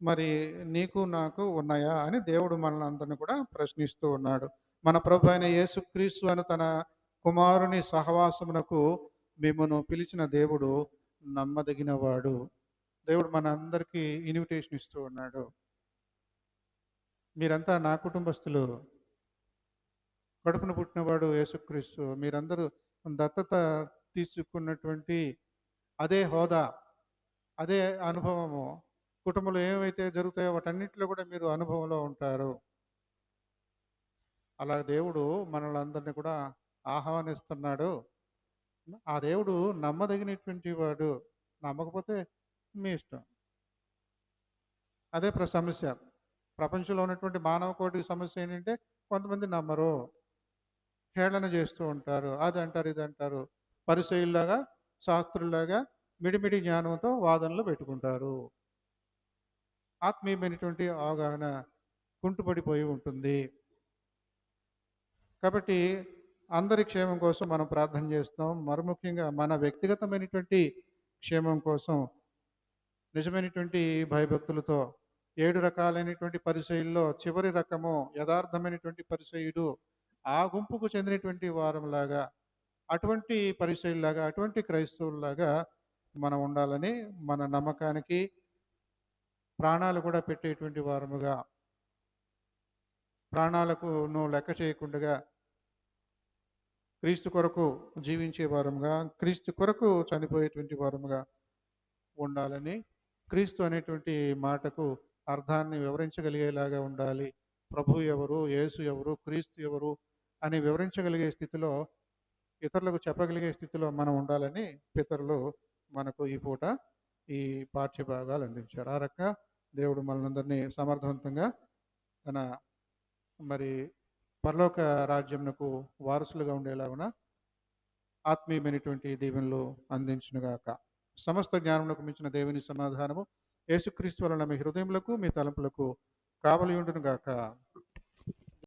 [SPEAKER 1] మరి నీకు నాకు ఉన్నాయా అని దేవుడు మనల్ని అందరిని కూడా ప్రశ్నిస్తూ ఉన్నాడు. మన ప్రభు అయిన యేసుక్రీస్తు అను తన కుమారుని సహవాసమునకు మిమ్మును పిలిచిన దేవుడు నమ్మదగినవాడు. దేవుడు మన అందరికీ ఇన్విటేషన్ ఇస్తూ ఉన్నాడు. మీరంతా నా కుటుంబస్తులు, కడుపున పుట్టినవాడు యేసుక్రీస్తు. మీరందరూ దత్తత తీసుకున్నటువంటి అదే హోదా, అదే అనుభవము, కుటుంబంలో ఏవైతే జరుగుతాయో వాటన్నిటిలో కూడా మీరు అనుభవంలో ఉంటారు. అలా దేవుడు మనల్ని అందరినీ కూడా ఆహ్వానిస్తున్నాడు. ఆ దేవుడు నమ్మదగినటువంటి వాడు. నమ్మకపోతే మీ ఇష్టం. అదే సమస్య. ప్రపంచంలో ఉన్నటువంటి మానవ కోటి సమస్య ఏంటంటే కొంతమంది నమ్మరు, హేళన చేస్తూ ఉంటారు, అది అంటారు ఇది అంటారు, పరిసయ్యుల్లాగా శాస్త్రుల్లాగా మిడిమిడి జ్ఞానంతో వాదనలు పెట్టుకుంటారు. ఆత్మీయమైనటువంటి అవగాహన కుంటుపడిపోయి ఉంటుంది. కాబట్టి అందరి క్షేమం కోసం మనం ప్రార్థన చేస్తాం. మరి ముఖ్యంగా మన వ్యక్తిగతమైనటువంటి క్షేమం కోసం నిజమైనటువంటి భయభక్తులతో 7 రకాలైనటువంటి పరిచయుల్లో చివరి రకము యథార్థమైనటువంటి పరిచయుడు, ఆ గుంపుకు చెందినటువంటి వారంలాగా, అటువంటి పరిచయుల్లాగా, అటువంటి క్రైస్తవుల్లాగా మనం ఉండాలని, మన నమ్మకానికి ప్రాణాలు కూడా పెట్టేటువంటి వారముగా, ప్రాణాలకును లెక్క చేయకుండా క్రీస్తు కొరకు జీవించే వారముగా, క్రీస్తు కొరకు చనిపోయేటువంటి వారముగా ఉండాలని, క్రీస్తు అనేటువంటి మాటకు అర్థాన్ని వివరించగలిగేలాగా ఉండాలి. ప్రభు ఎవరు, యేసు ఎవరు, క్రీస్తు ఎవరు అని వివరించగలిగే స్థితిలో, ఇతరులకు చెప్పగలిగే స్థితిలో మనం ఉండాలని పితరులు మనకు ఈ పూట ఈ పాఠ్య భాగాలు అందించారు. ఆ రకంగా దేవుడు మనందరినీ సమర్థవంతంగా తన మరి పరలోక రాజ్యమునకు వారసులుగా ఉండేలాగున ఆత్మీయమైనటువంటి దీవెనలు అందించునుగాక. సమస్త జ్ఞానములకు మించిన దేవుని సమాధానము యేసుక్రీస్తు వలన మీ హృదయములకు మీ తలంపులకు కావలి ఉండునుగాక.